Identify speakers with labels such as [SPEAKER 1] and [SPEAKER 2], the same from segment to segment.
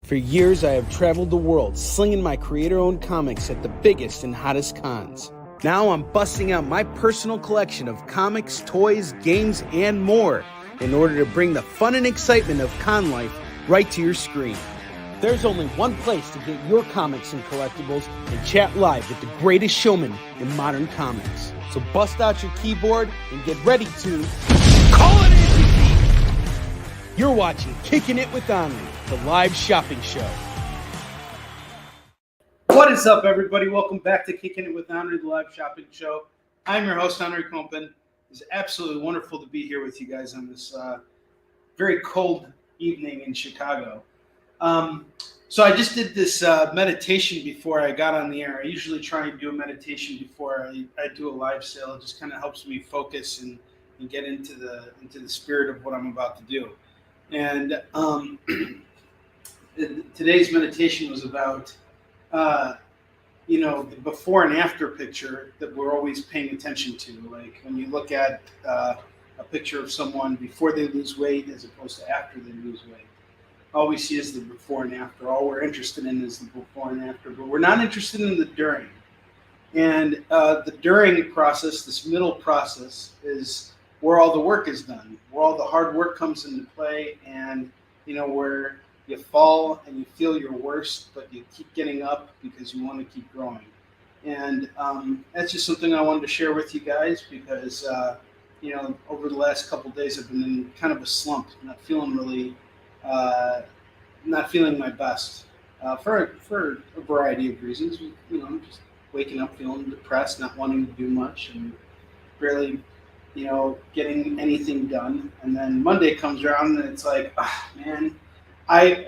[SPEAKER 1] For years, I have traveled the world slinging my creator-owned comics at the biggest and hottest cons. Now I'm busting out my personal collection of comics, toys, games, and more in order to bring the fun and excitement of con life right to your screen. There's only one place to get your comics and collectibles and chat live with the greatest showman in modern comics. So bust out your keyboard and get ready to call it in. You're watching Kickin' It with Onrie, the live shopping show. What is up, everybody? Welcome back to Kickin' It with Onrie, the live shopping show. I'm your host, Onrie Kompin. It's absolutely wonderful to be here with you guys on this very cold evening in Chicago. So I just did this meditation before I got on the air. I usually try and do a meditation before I do a live sale. It just kind of helps me focus and get into the spirit of what I'm about to do. And today's meditation was about the before and after picture that we're always paying attention to. Like when you look at a picture of someone before they lose weight as opposed to after they lose weight. All we see is the before and after. All we're interested in is the before and after, but we're not interested in the during. And the during process, this middle process, is where all the work is done, where all the hard work comes into play, and where you fall and you feel your worst, but you keep getting up because you want to keep growing. And that's just something I wanted to share with you guys because over the last couple of days I've been in kind of a slump, not feeling my best for a variety of reasons. Just waking up feeling depressed, not wanting to do much, and barely, getting anything done. And then Monday comes around, and it's like, man. I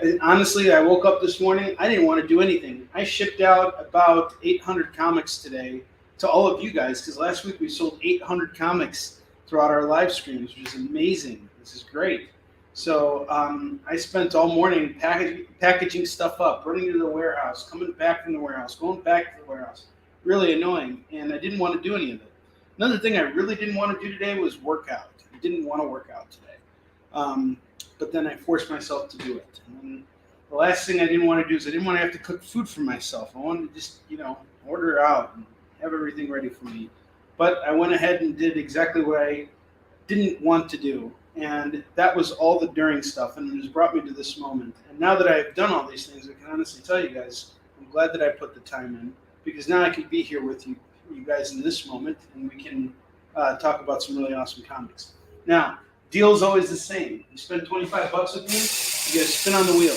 [SPEAKER 1] woke up this morning. I didn't want to do anything. I shipped out about 800 comics today to all of you guys because last week we sold 800 comics throughout our live streams, which is amazing. This is great. So I spent all morning packaging stuff up, running to the warehouse, coming back from the warehouse, going back to the warehouse. Really annoying, and I didn't want to do any of it. Another thing I really didn't want to do today was work out. I didn't want to work out today. But then I forced myself to do it. And then the last thing I didn't want to do is I didn't want to have to cook food for myself. I wanted to just, order out and have everything ready for me. But I went ahead and did exactly what I didn't want to do. And that was all the during stuff, and it has brought me to this moment. And now that I've done all these things, I can honestly tell you guys, I'm glad that I put the time in, because now I can be here with you guys in this moment, and we can talk about some really awesome comics. Now, deal's always the same. You spend $25 with me, you get a spin on the wheel.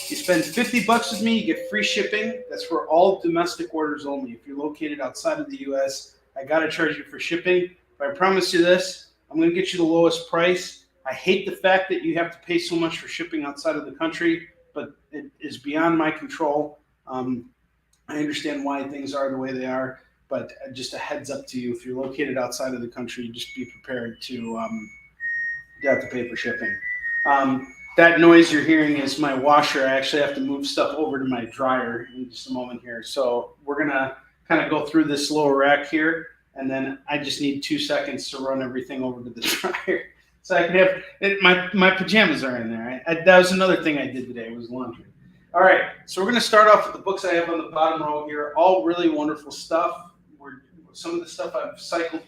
[SPEAKER 1] You spend $50 with me, you get free shipping. That's for all domestic orders only. If you're located outside of the U.S., I got to charge you for shipping. But I promise you this, I'm going to get you the lowest price. I hate the fact that you have to pay so much for shipping outside of the country, but it is beyond my control. I understand why things are the way they are, but just a heads up to you, if you're located outside of the country, just be prepared to have to pay for shipping. That noise you're hearing is my washer. I actually have to move stuff over to my dryer in just a moment here. So we're going to kind of go through this lower rack here. And then I just need 2 seconds to run everything over to the dryer. So I can have it, my pajamas are in there. That was another thing I did today, was laundry. All right, so we're going to start off with the books I have on the bottom row here. All really wonderful stuff. Some of the stuff I've cycled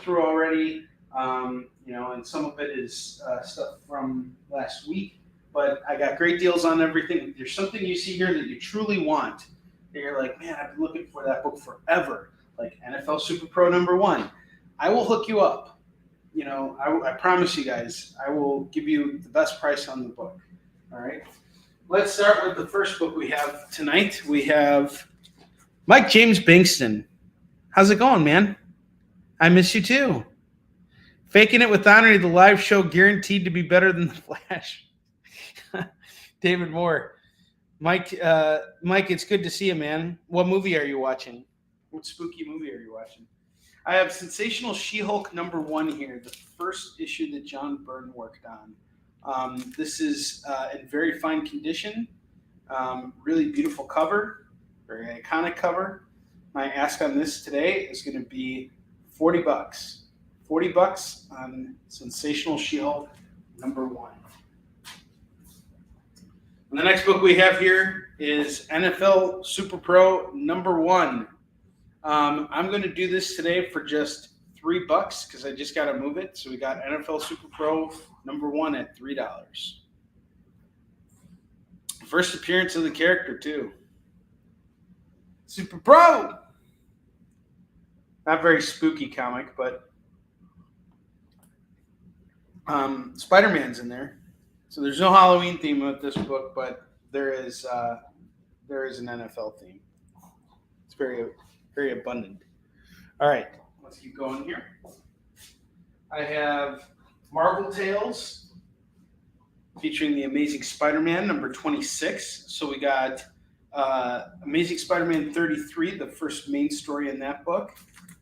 [SPEAKER 1] through already, and some of it is stuff from last week. But I got great deals on everything. If there's something you see here that you truly want, that you're like, man, I've been looking for that book forever. Like NFL Super Pro #1, I will hook you up. I promise you guys, I will give you the best price on the book. All right. Let's start with the first book we have tonight. We have Mike James Bankston. How's it going, man? I miss you too. Faking It with Onrie, the live show guaranteed to be better than The Flash. David Moore. Mike, it's good to see you, man. What movie are you watching? What spooky movie are you watching? I have Sensational She-Hulk #1 here, the first issue that John Byrne worked on. This is in very fine condition, really beautiful cover, very iconic cover. My ask on this today is going to be $40. $40 on Sensational She-Hulk #1. And the next book we have here is NFL Super Pro #1. I'm going to do this today for just $3 because I just got to move it. So we got NFL Super Pro #1 at $3. First appearance of the character too. Super Pro. Not very spooky comic, but Spider-Man's in there. So there's no Halloween theme with this book, but there is an NFL theme. It's very, very abundant. All right, let's keep going here. I have Marvel Tales featuring the Amazing Spider-Man #26. So we got Amazing Spider-Man 33, the first main story in that book.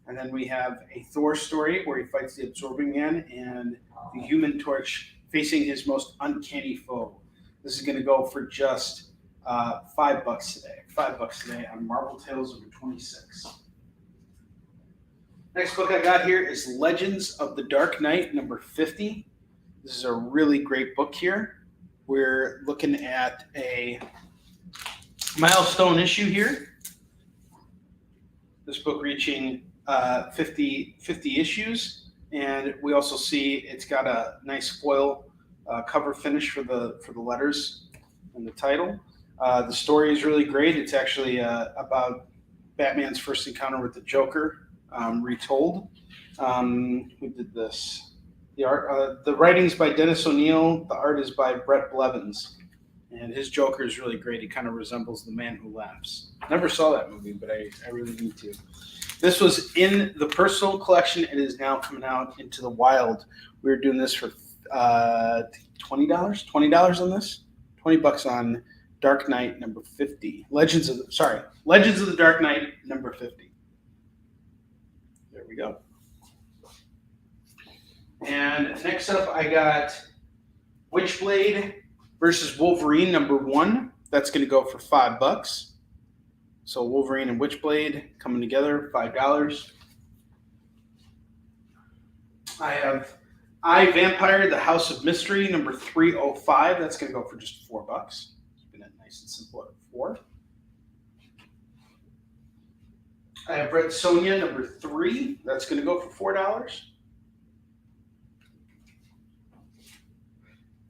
[SPEAKER 1] And then we have a Thor story where he fights the Absorbing Man and the Human Torch facing his most uncanny foe. This is going to go for just $5 today. $5 today on Marvel Tales #26. Next book I got here is Legends of the Dark Knight #50. This is a really great book here. We're looking at a milestone issue here. This book reaching 50 issues, and we also see it's got a nice foil cover finish for the letters and the title. The story is really great. It's actually about Batman's first encounter with the Joker, retold. Who did this? The art, the writing's by Dennis O'Neil. The art is by Brett Blevins, and his Joker is really great. He kind of resembles The Man Who Laughs. Never saw that movie, but I really need to. This was in the personal collection. It is now coming out into the wild. We were doing this for $20. $20 on this. $20 on Dark Knight #50. Legends of the Dark Knight #50. There we go. And next up, I got Witchblade versus Wolverine #1. That's going to go for $5. So Wolverine and Witchblade coming together, $5. I have I, Vampire, The House of Mystery #305. That's going to go for just $4. Keeping it nice and simple at 4. I have Red Sonja #3. That's going to go for $4.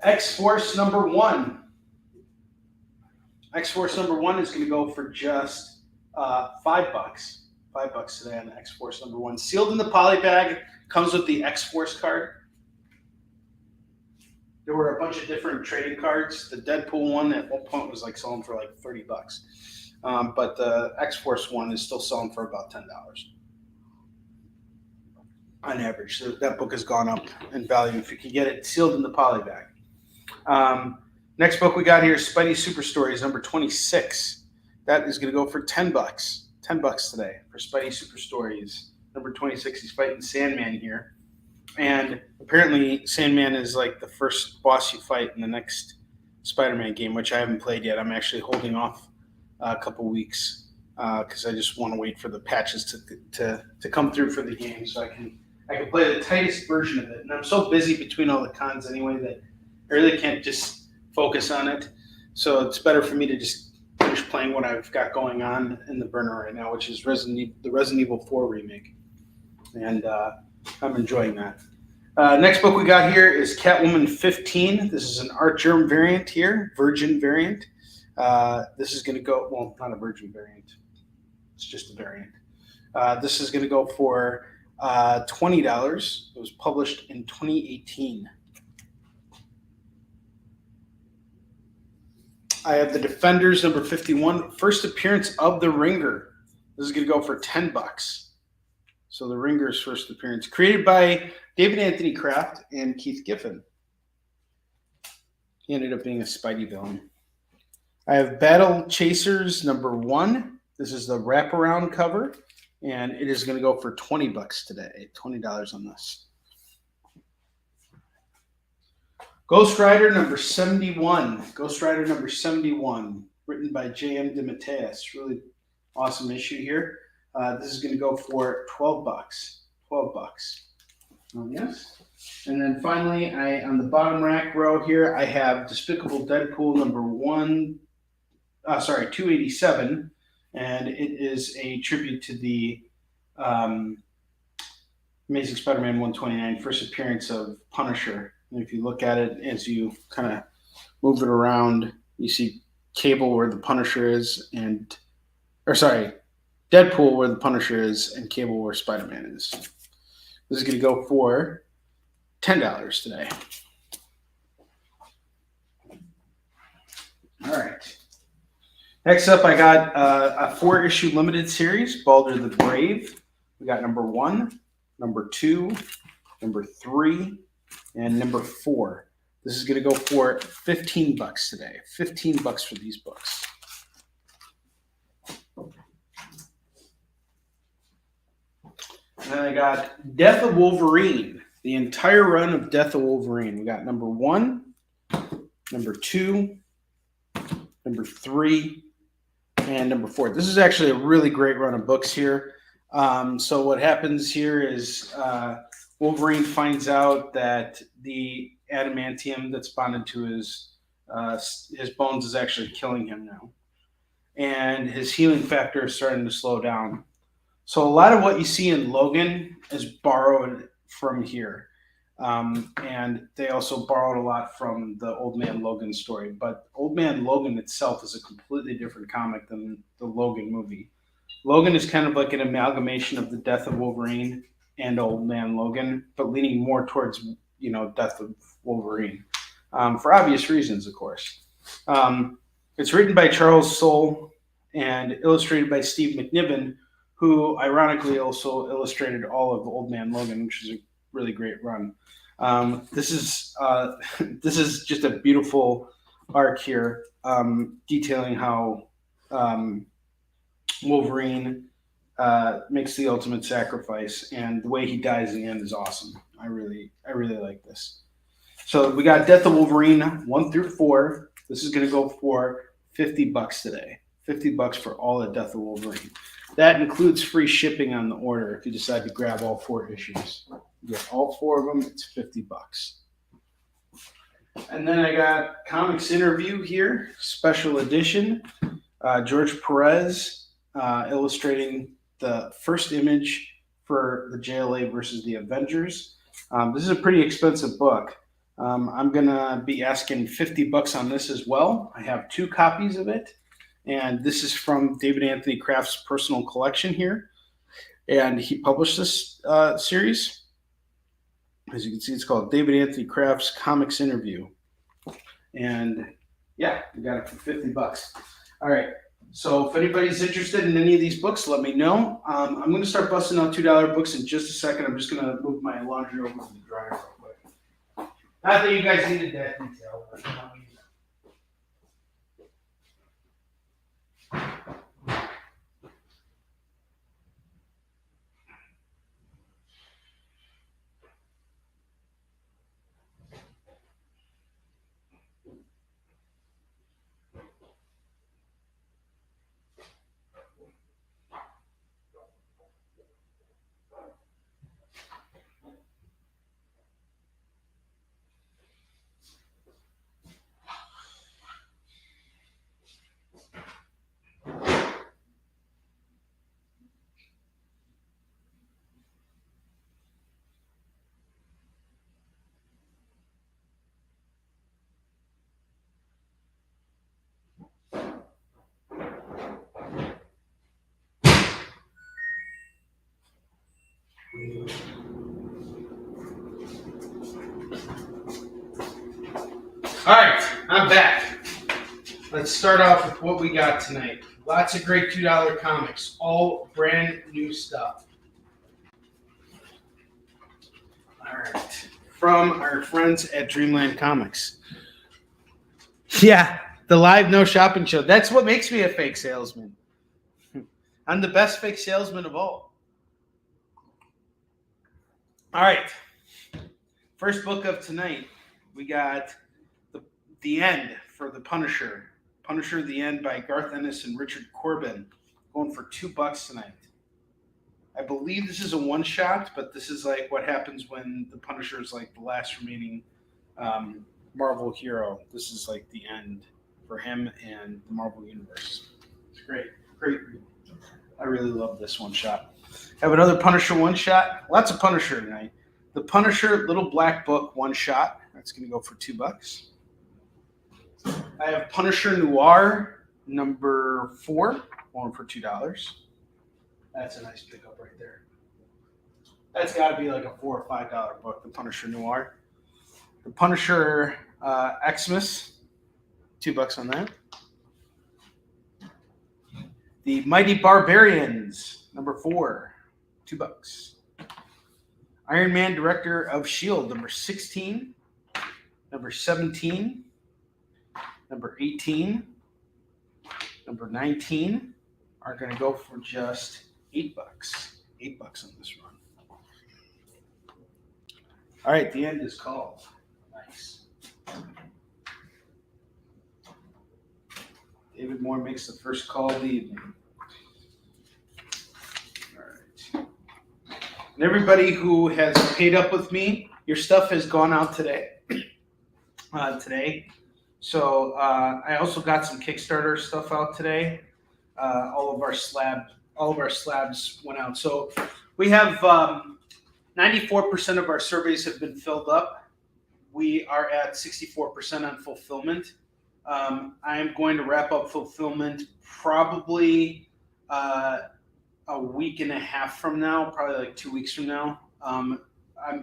[SPEAKER 1] X-Force #1. X-Force #1 is going to go for just $5. $5 today on X-Force #1. Sealed in the poly bag. Comes with the X-Force card. There were a bunch of different trading cards. The Deadpool one at one point was like selling for like $30. But the X-Force one is still selling for about $10 on average. So that book has gone up in value if you can get it sealed in the poly bag. Next book we got here is Spidey Super Stories #26. That is going to go for $10. $10 today for Spidey Super Stories #26. He's fighting Sandman here. And apparently Sandman is like the first boss you fight in the next Spider-Man game, which I haven't played yet. I'm actually holding off a couple weeks because I just want to wait for the patches to come through for the game so I can play the tightest version of it. And I'm so busy between all the cons anyway that I really can't just focus on it. So it's better for me to just finish playing what I've got going on in the burner right now, which is the Resident Evil 4 remake. And I'm enjoying that. Next book we got here is Catwoman 15. This is an Art Germ variant here, Virgin variant. This is going to go, well, not a Virgin variant. It's just a variant. This is going to go for $20. It was published in 2018. I have the Defenders #51, first appearance of the Ringer. This is going to go for $10. So the Ringer's first appearance, created by David Anthony Kraft and Keith Giffen. He ended up being a Spidey villain. I have Battle Chasers #1. This is the wraparound cover, and it is going to go for $20 today. $20 on this. Ghost Rider #71. Ghost Rider #71, written by J.M. DeMatteis. Really awesome issue here. This is going to go for $12. $12. Oh, yes. And then finally, on the bottom rack row here, I have Despicable Deadpool number 287, and it is a tribute to the Amazing Spider-Man 129 first appearance of Punisher. And if you look at it as you kind of move it around, you see Cable where the Punisher is, Deadpool where the Punisher is, and Cable where Spider-Man is. This is going to go for $10 today. All right. Next up, I got a 4-issue limited series, Baldur the Brave. We got number 1, number 2, number 3, and number 4. This is going to go for $15 today. $15 for these books. And then I got Death of Wolverine, the entire run of Death of Wolverine. We got number 1, number 2, number 3, and number 4. This is actually a really great run of books here. So what happens here is Wolverine finds out that the adamantium that's bonded to his bones is actually killing him now. And his healing factor is starting to slow down. So a lot of what you see in Logan is borrowed from here. And they also borrowed a lot from the Old Man Logan story. But Old Man Logan itself is a completely different comic than the Logan movie. Logan is kind of like an amalgamation of the Death of Wolverine and Old Man Logan, but leaning more towards, Death of Wolverine. For obvious reasons, of course. It's written by Charles Soule and illustrated by Steve McNiven, who ironically also illustrated all of Old Man Logan, which is a really great run. This is just a beautiful arc here, detailing how Wolverine makes the ultimate sacrifice, and the way he dies in the end is awesome. I really like this. So we got Death of Wolverine 1 through 4. This is going to go for $50 today. $50 for all of Death of Wolverine. That includes free shipping on the order if you decide to grab all 4 issues. You get all 4 of them, it's $50. And then I got Comics Interview here, special edition. George Perez illustrating the first image for the JLA versus the Avengers. This is a pretty expensive book. I'm going to be asking $50 on this as well. I have 2 copies of it. And this is from David Anthony Kraft's personal collection here. And he published this series. As you can see, it's called David Anthony Kraft's Comics Interview. And yeah, we got it for $50. All right. So if anybody's interested in any of these books, let me know. I'm going to start busting out $2 books in just a second. I'm just going to move my laundry over to the dryer real quick. Not that you guys needed that detail, but all right, I'm back. Let's start off with what we got tonight. Lots of great $2 comics, all brand new stuff. All right, from our friends at Dreamland Comics. Yeah, the live no shopping show. That's what makes me a fake salesman. I'm the best fake salesman of all. All right, first book of tonight, we got The End for the Punisher. Punisher The End by Garth Ennis and Richard Corbin. Going for $2 tonight. I believe this is a one-shot, but this is like what happens when the Punisher is like the last remaining Marvel hero. This is like the end for him and the Marvel Universe. It's great. Great read. I really love this one-shot. I have another Punisher one-shot. Lots of Punisher tonight. The Punisher Little Black Book one-shot. That's going to go for $2. I have Punisher Noir number 4, going for $2. That's a nice pickup right there. That's got to be like a $4 or $5 book, the Punisher Noir. The Punisher Xmas, $2 on that. The Mighty Barbarians, number 4, $2. Iron Man Director of S.H.I.E.L.D., number 16, number 17, number 18, number 19 are going to go for just $8. $8 on this run. All right, the end is called. Nice. David Moore makes the first call of the evening. All right. And everybody who has paid up with me, your stuff has gone out today. So I also got some Kickstarter stuff out today. All of our slabs went out. So we have 94% of our surveys have been filled up. We are at 64% on fulfillment. I am going to wrap up fulfillment probably a week and a half from now, probably like 2 weeks from now. I'm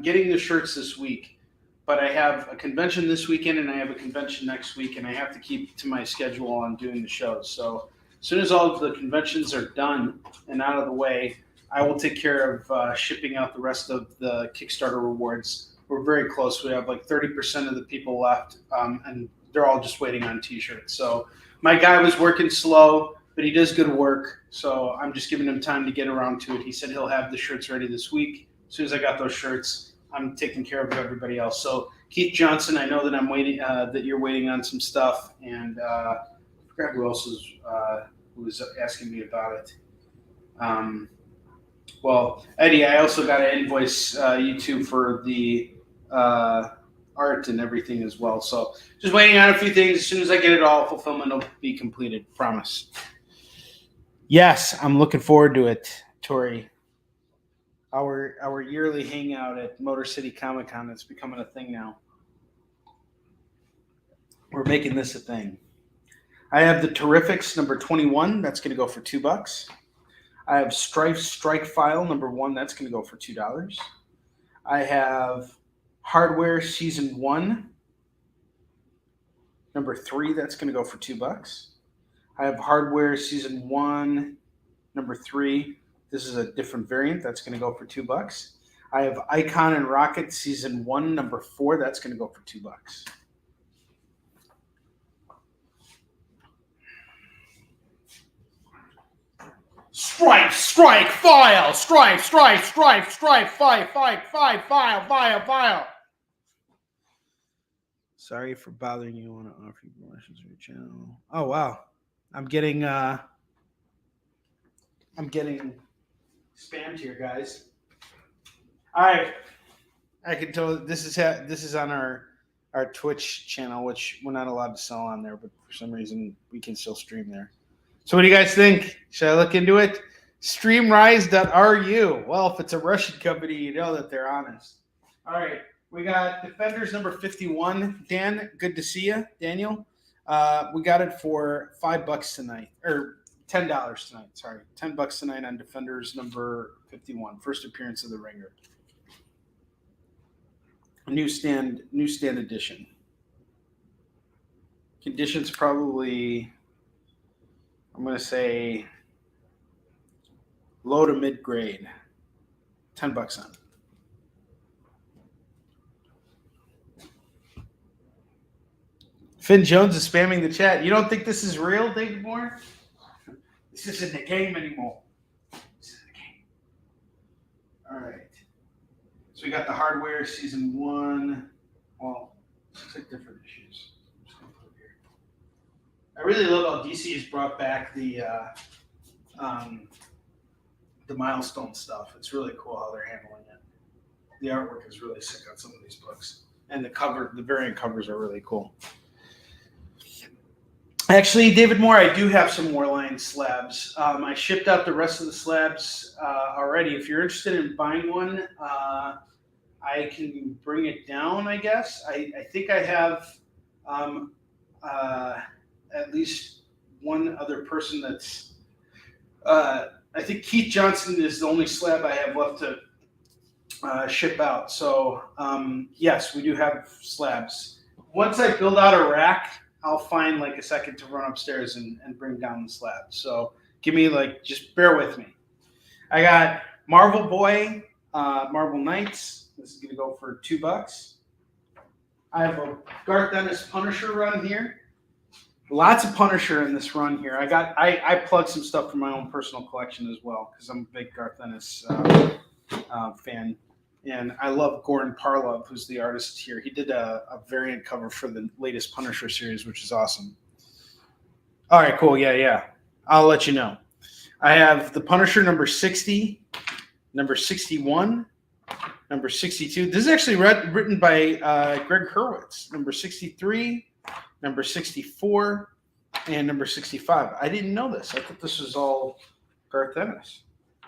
[SPEAKER 1] getting the shirts this week, but I have a convention this weekend and I have a convention next week, and I have to keep to my schedule on doing the shows. So as soon as all of the conventions are done and out of the way, I will take care of shipping out the rest of the Kickstarter rewards. We're very close. We have like 30% of the people left, and they're all just waiting on T-shirts. So my guy was working slow, but he does good work. So I'm just giving him time to get around to it. He said he'll have the shirts ready this week. As soon as I got those shirts, I'm taking care of everybody else. So Keith Johnson, I know that I'm waiting. That you're waiting on some stuff, and I forgot who else was asking me about it. Well, Eddie, I also got to invoice you two for the art and everything as well. So just waiting on a few things. As soon as I get it all, fulfillment will be completed. Promise. Yes, I'm looking forward to it, Tori. Our yearly hangout at Motor City Comic Con is becoming a thing now. We're making this a thing. I have the Terrifics number 21. That's going to go for $2. I have Strife's Strike File number 1. That's going to go for $2. I have Hardware Season 1 number 3. That's going to go for $2. I have Hardware Season 1 number 3. This is a different variant. That's going to go for $2. I have Icon and Rocket Season 1 number 4. That's going to go for $2. Strike, file, file. Sorry for bothering you. I want to offer you promotions for your channel. Oh wow, I'm getting spammed here, guys. All right, I can tell this is on our Twitch channel, which we're not allowed to sell on there, but for some reason we can still stream there. So what do you guys think? Should I look into it? Streamrise.ru. Well, if it's a Russian company, you know that they're honest. All right. We got Defenders number 51. Dan, good to see you. Daniel. We got it for $5 tonight. Or $10 tonight. Sorry. $10 tonight on Defenders number 51. First appearance of the Ringer. Newsstand edition. Conditions probably, I'm going to say low to mid grade. $10 on it. Finn Jones is spamming the chat. You don't think this is real, David Moore? This isn't a game anymore. This isn't a game. All right. So we got the Hardware Season 1. Well, looks like different issues. I'm just going to put it here. I really love how DC has brought back the the milestone stuff. It's really cool how they're handling it. The artwork is really sick on some of these books, and the variant covers are really cool. Actually, David Moore, I do have some Warline slabs. I shipped out the rest of the slabs already. If you're interested in buying one, I can bring it down, I guess. I think I have at least one other person that's. I think Keith Johnson is the only slab I have left to ship out. So, yes, we do have slabs. Once I build out a rack, I'll find like a second to run upstairs and bring down the slab. So give me just bear with me. I got Marvel Boy, Marvel Knights. This is gonna go for $2. I have a Garth Ennis Punisher run here. Lots of Punisher in this run here. I plugged some stuff from my own personal collection as well because I'm a big Garth Ennis fan. And I love Goran Parlov, who's the artist here. He did a variant cover for the latest Punisher series, which is awesome. All right, cool. Yeah. I'll let you know. I have the Punisher number 60, number 61, number 62. This is actually written by Greg Hurwitz. Number 63, number 64, and number 65. I didn't know this. I thought this was all Garth Ennis.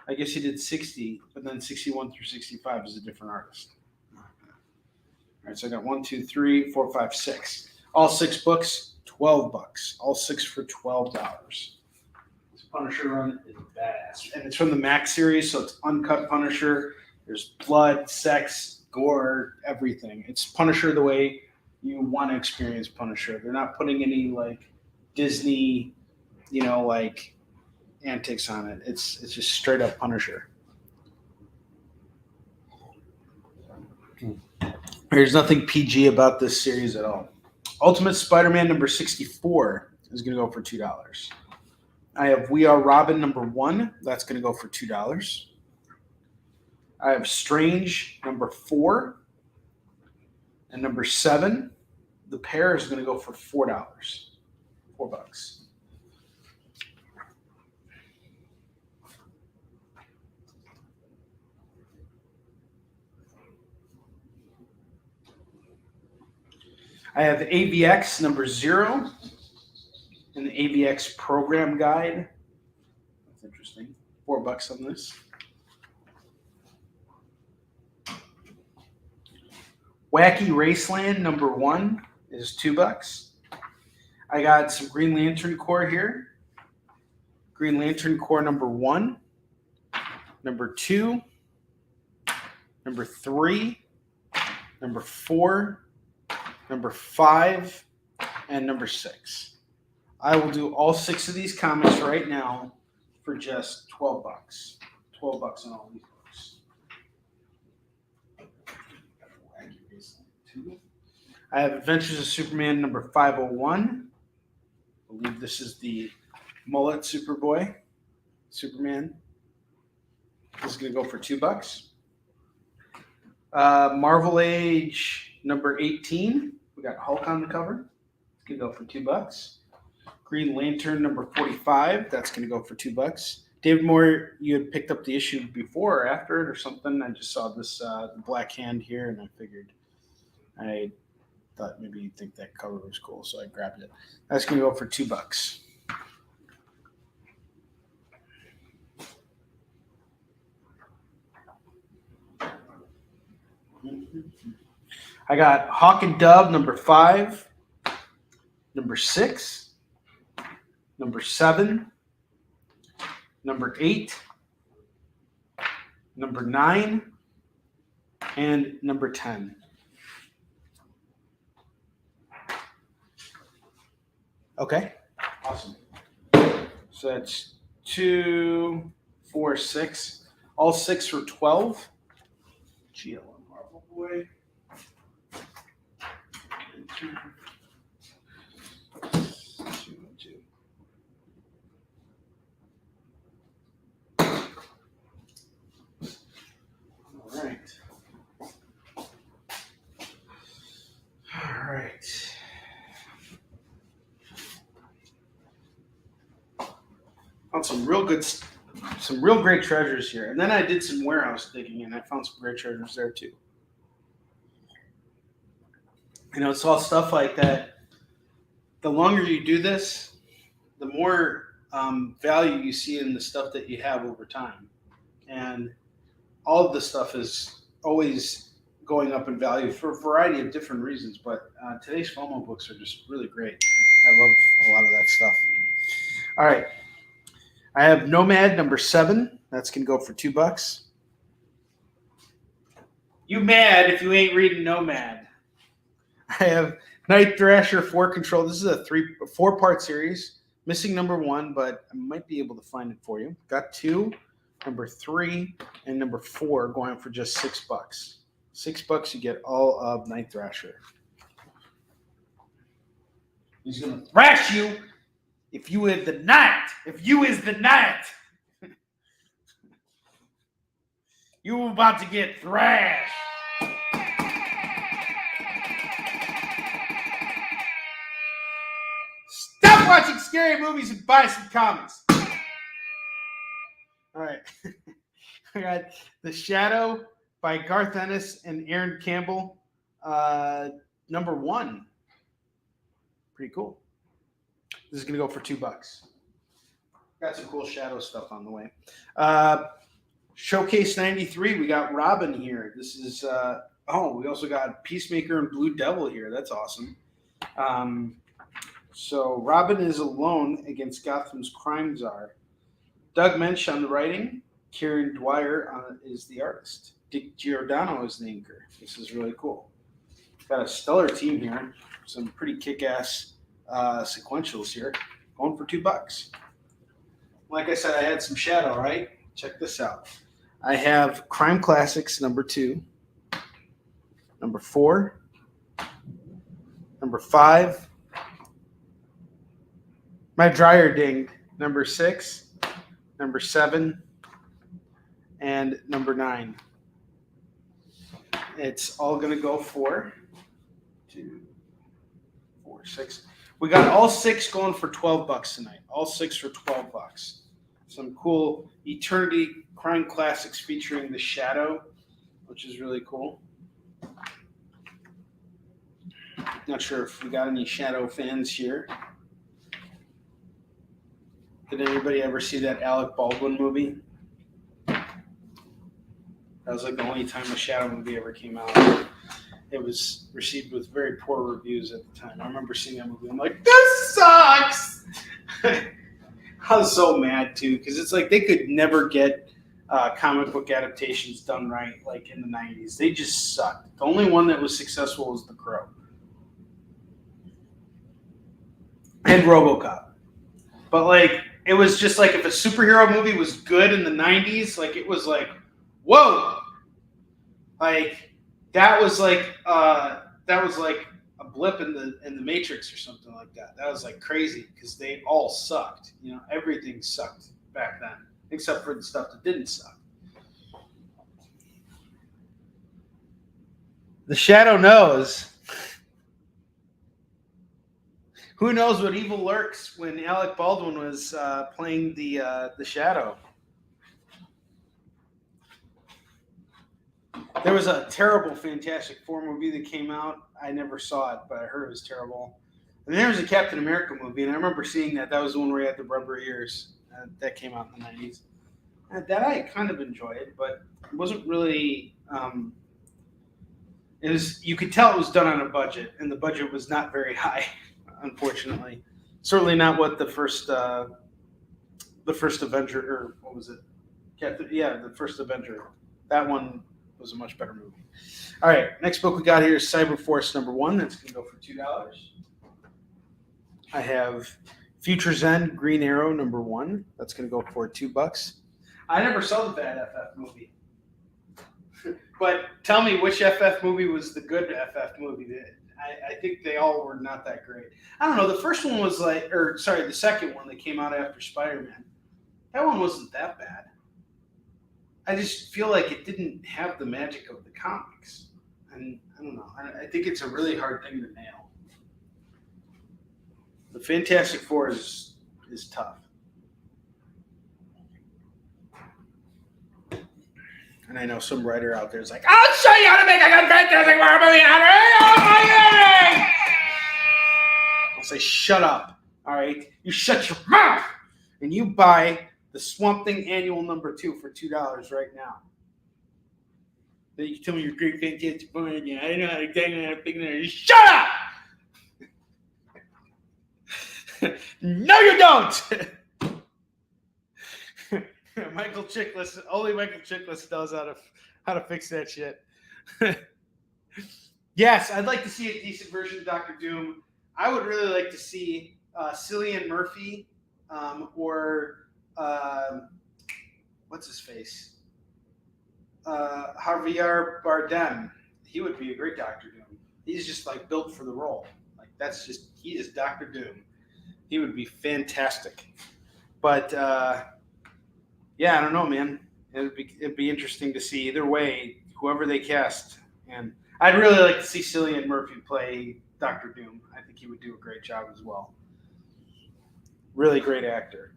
[SPEAKER 1] I guess he did 60, but then 61 through 65 is a different artist. All right, so I got 1, 2, 3, 4, 5, 6. All 6 books, $12. All 6 for $12. This Punisher run is badass. And it's from the Max series, so it's uncut Punisher. There's blood, sex, gore, everything. It's Punisher the way you want to experience Punisher. They're not putting any Disney, antics on it. It's just straight up Punisher. There's nothing PG about this series at all. Ultimate Spider-Man number 64 is going to go for $2. I have We Are Robin number 1. That's going to go for $2. I have Strange number 4 and number 7. The pair is going to go for $4. $4. I have AVX number 0 and the AVX program guide. That's interesting. $4 on this. Wacky Raceland number 1 is $2. I got some Green Lantern Corps here. Green Lantern Corps number 1, number 2, number 3, number 4, number 5, and number 6. I will do all 6 of these comics right now for just $12. $12 on all these books. I have Adventures of Superman number 501. I believe this is the mullet Superman. This is going to go for $2. Marvel Age number 18. We got Hulk on the cover. It's going to go for $2. Green Lantern number 45. That's going to go for $2. David Moore, you had picked up the issue before or after it or something. I just saw this black hand here, and I thought maybe you'd think that cover was cool, so I grabbed it. That's going to go for $2. I got Hawk and Dove number 5, number 6, number 7, number 8, number 9, and number 10. Okay, awesome. So that's 2, 4, 6. All 6 for $12. GLM Marvel Boy. All right. Found some real good some real great treasures here. And then I did some warehouse digging, and I found some great treasures there too. It's all stuff like that. The longer you do this, the more value you see in the stuff that you have over time. And all of the stuff is always going up in value for a variety of different reasons. But today's FOMO books are just really great. I love a lot of that stuff. All right. I have Nomad number 7. That's going to go for $2. You mad if you ain't reading Nomad. I have Night Thrasher 4 Control. This is a 4-part series. Missing number 1, but I might be able to find it for you. Got 2, number 3, and number 4 going for just $6. $6, you get all of Night Thrasher. He's going to thrash you if you is the night. If you is the night. You about to get thrashed. Stop watching scary movies and buy some comics. All right. I got The Shadow by Garth Ennis and Aaron Campbell. Number 1. Pretty cool. This is going to go for $2. Got some cool Shadow stuff on the way. Showcase 93. We got Robin here. This is, we also got Peacemaker and Blue Devil here. That's awesome. So Robin is alone against Gotham's crime czar. Doug Mensch on the writing. Kieran Dwyer is the artist. Dick Giordano is the inker. This is really cool. Got a stellar team here. Some pretty kick-ass sequentials here. Going for $2. Like I said, I had some Shadow, right? Check this out. I have Crime Classics number 2, number 4, number 5, My Dryer Dinged, number 6, number 7, and number 9. It's all going to go for 2, 4, 6. We got all 6 going for $12 tonight. All 6 for $12. Some cool Eternity Crime Classics featuring The Shadow, which is really cool. Not sure if we got any Shadow fans here. Did anybody ever see that Alec Baldwin movie? That was like the only time a Shadow movie ever came out. It was received with very poor reviews at the time. I remember seeing that movie. I'm like, this sucks! I was so mad, too, because it's like they could never get comic book adaptations done right, like in the 90s. They just sucked. The only one that was successful was The Crow. And RoboCop. But, like, it was just like if a superhero movie was good in the 90s, like, it was like, whoa! Like, that was like a blip in the Matrix or something like that. That was like crazy because they all sucked. Everything sucked back then, except for the stuff that didn't suck. The Shadow knows. Who knows what evil lurks when Alec Baldwin was playing the Shadow? There was a terrible Fantastic Four movie that came out. I never saw it, but I heard it was terrible. And there was a Captain America movie, and I remember seeing that. That was the one where he had the rubber ears. That came out in the 90s. That I kind of enjoyed, but it wasn't really... you could tell it was done on a budget, and the budget was not very high, unfortunately. Certainly not what the first Avenger, or what was it? The first Avenger. That one was a much better movie. All right, next book we got here is Cyberforce number 1. That's going to go for $2. I have Future's End Green Arrow number 1. That's going to go for $2. I never saw the bad FF movie. But tell me which FF movie was the good FF movie. I think they all were not that great. I don't know. The first one was the second one that came out after Spider-Man. That one wasn't that bad. I just feel like it didn't have the magic of the comics. And I don't know. I think it's a really hard thing to nail. The Fantastic Four is tough. And I know some writer out there is like, I'll show you how to make a good fantastic Four movie. I'll say, shut up. All right? You shut your mouth. And you buy the Swamp Thing Annual #2 for $2 right now. Then you tell me you're great, fantastic, fun. I don't know how to take it. Shut up! No, you don't! Michael Chiklis, only Michael Chiklis knows how to fix that shit. Yes, I'd like to see a decent version of Dr. Doom. I would really like to see Cillian Murphy or what's his face? Javier Bardem. He would be a great Dr. Doom. He's just like built for the role. Like he is Dr. Doom. He would be fantastic. But yeah, I don't know, man. It'd be interesting to see either way, whoever they cast. And I'd really like to see Cillian Murphy play Dr. Doom. I think he would do a great job as well. Really great actor.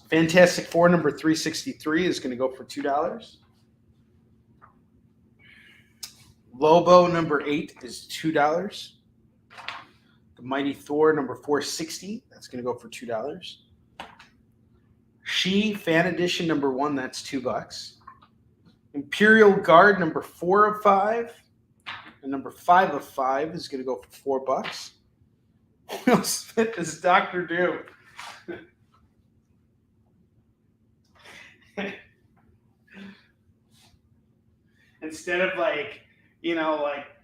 [SPEAKER 1] Fantastic Four #363 is going to go for $2. Lobo #8 is $2. The Mighty Thor #460, that's going to go for $2. She Fan Edition #1, that's $2. Imperial Guard #4 of 5 and #5 of 5 is going to go for $4. Will Smith is Dr. Doom. Instead of like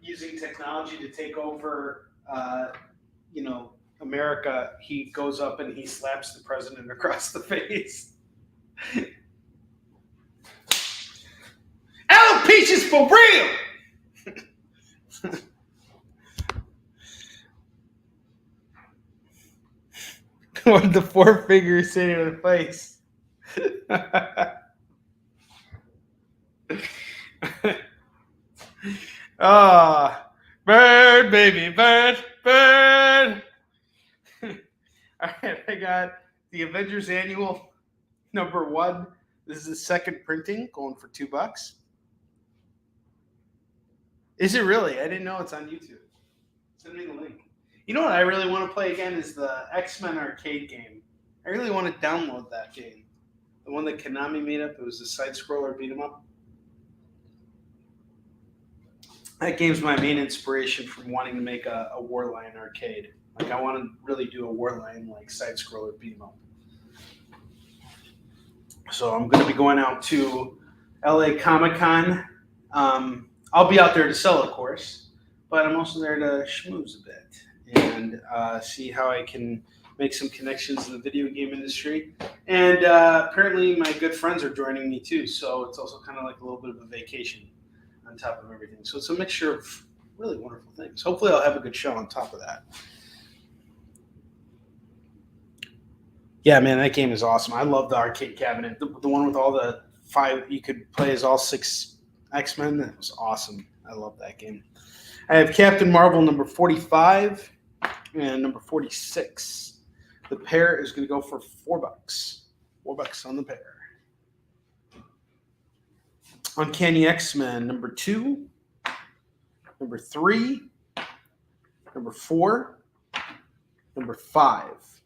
[SPEAKER 1] using technology to take over, America, he goes up and he slaps the president across the face. Alopecia for real. With the 4 fingers sitting in the face. Bird, baby, bird, bird. All right, I got the Avengers Annual #1. This is the second printing, going for $2. Is it really? I didn't know it's on YouTube. Send me the link. You know what I really want to play again is the X-Men arcade game. I really want to download that game. The one that Konami made up. It was a side-scroller beat 'em up. That game's my main inspiration from wanting to make a Warline arcade. Like, I want to really do a Warline side-scroller beat 'em up. So I'm going to be going out to LA Comic-Con. I'll be out there to sell, of course, but I'm also there to schmooze a bit and see how I can make some connections in the video game industry. And apparently my good friends are joining me too, so it's also kind of like a little bit of a vacation on top of everything. So it's a mixture of really wonderful things. Hopefully I'll have a good show on top of that. Yeah, man, that game is awesome. I love the arcade cabinet. The one with all the 5, you could play as all 6 X-Men. That was awesome. I love that game. I have Captain Marvel #45 and #46. The pair is going to go for $4. $4 on the pair. Uncanny X-Men #2, #3, #4, #5.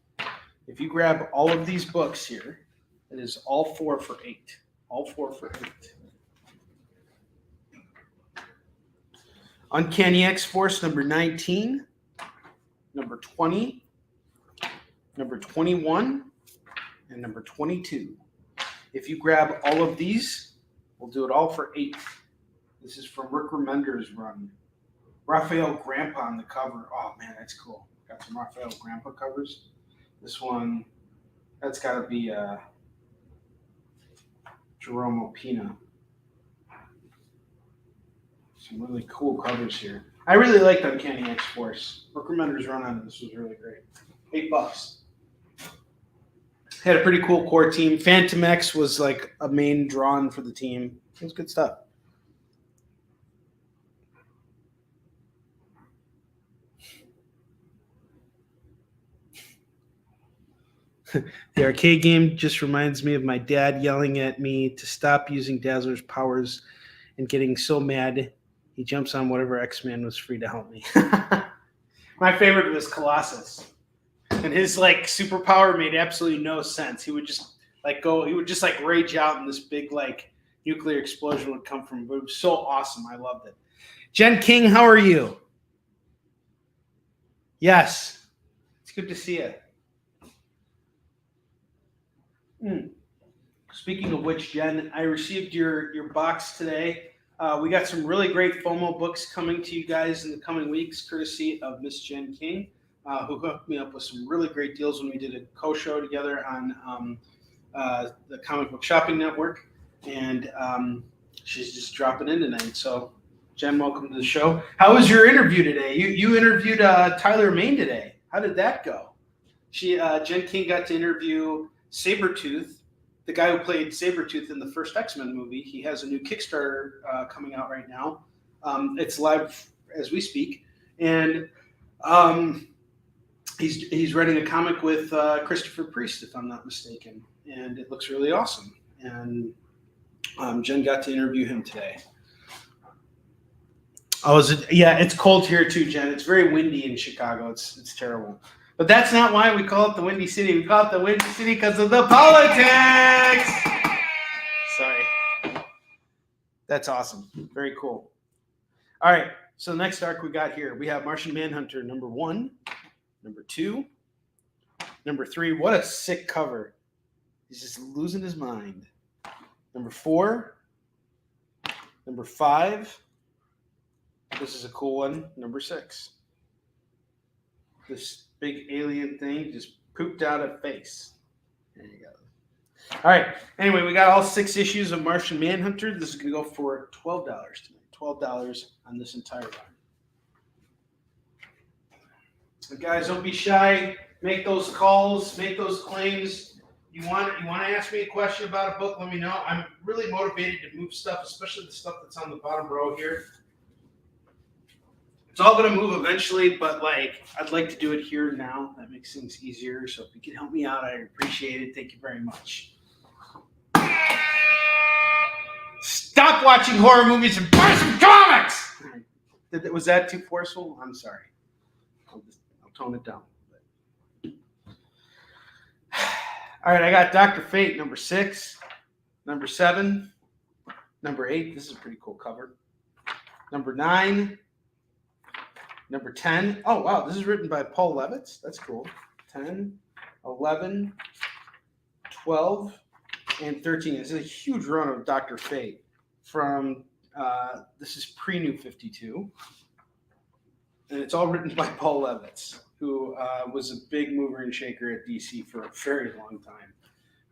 [SPEAKER 1] If you grab all of these books here, it is all 4 for $8. All 4 for $8. Uncanny X-Force #19, #20, #21, and #22. If you grab all of these, we'll do it all for $8. This is from Rick Remender's run. Raphael Grandpa on the cover. Oh, man, that's cool. Got some Raphael Grandpa covers. This one, that's got to be Jerome Opina. Some really cool covers here. I really liked Uncanny X-Force. Rick Remender's run on this was really great. $8. Had a pretty cool core team. Phantom X was like a main drawn for the team. It was good stuff. The arcade game just reminds me of my dad yelling at me to stop using Dazzler's powers and getting so mad he jumps on whatever X-Man was free to help me. My favorite was Colossus. And his like superpower made absolutely no sense. He would just like rage out and this big like nuclear explosion would come from him. But it was so awesome. I loved it. Jen King, how are you? Yes. It's good to see you. Speaking of which, Jen, I received your box today. We got some really great FOMO books coming to you guys in the coming weeks, courtesy of Miss Jen King, who hooked me up with some really great deals when we did a co-show together on the Comic Book Shopping Network. And she's just dropping in tonight. So, Jen, welcome to the show. How was your interview today? You interviewed Tyler Mane today. How did that go? Jen King got to interview Sabretooth, the guy who played Sabretooth in the first X-Men movie. He has a new Kickstarter coming out right now. It's live as we speak. And he's writing a comic with Christopher Priest, if I'm not mistaken. And it looks really awesome. And Jen got to interview him today. Yeah, it's cold here too, Jen. It's very windy in Chicago. It's terrible. But that's not why we call it the Windy City. We call it the Windy City because of the politics. Sorry. That's awesome. Very cool. All right. So the next arc we got here, we have Martian Manhunter number 1, number 2, number 3. What a sick cover. He's just losing his mind. Number 4, number 5. This is a cool one. Number 6. This big alien thing just pooped out a face. There you go. All right. Anyway, we got all 6 issues of Martian Manhunter. This is going to go for $12 tonight. $12 on this entire run. But guys, don't be shy. Make those calls. Make those claims. You want to ask me a question about a book? Let me know. I'm really motivated to move stuff, especially the stuff that's on the bottom row here. It's all going to move eventually, but I'd like to do it here now. That makes things easier. So if you can help me out, I appreciate it. Thank you very much. Stop watching horror movies and buy some comics! Was that too forceful? I'm sorry. I'll tone it down. All right, I got Dr. Fate, number 6, number 7, number 8. This is a pretty cool cover. Number 9. Number 10. Oh, wow. This is written by Paul Levitz. That's cool. 10, 11, 12, and 13. This is a huge run of Dr. Fate from, this is pre-New 52. And it's all written by Paul Levitz, who was a big mover and shaker at DC for a very long time.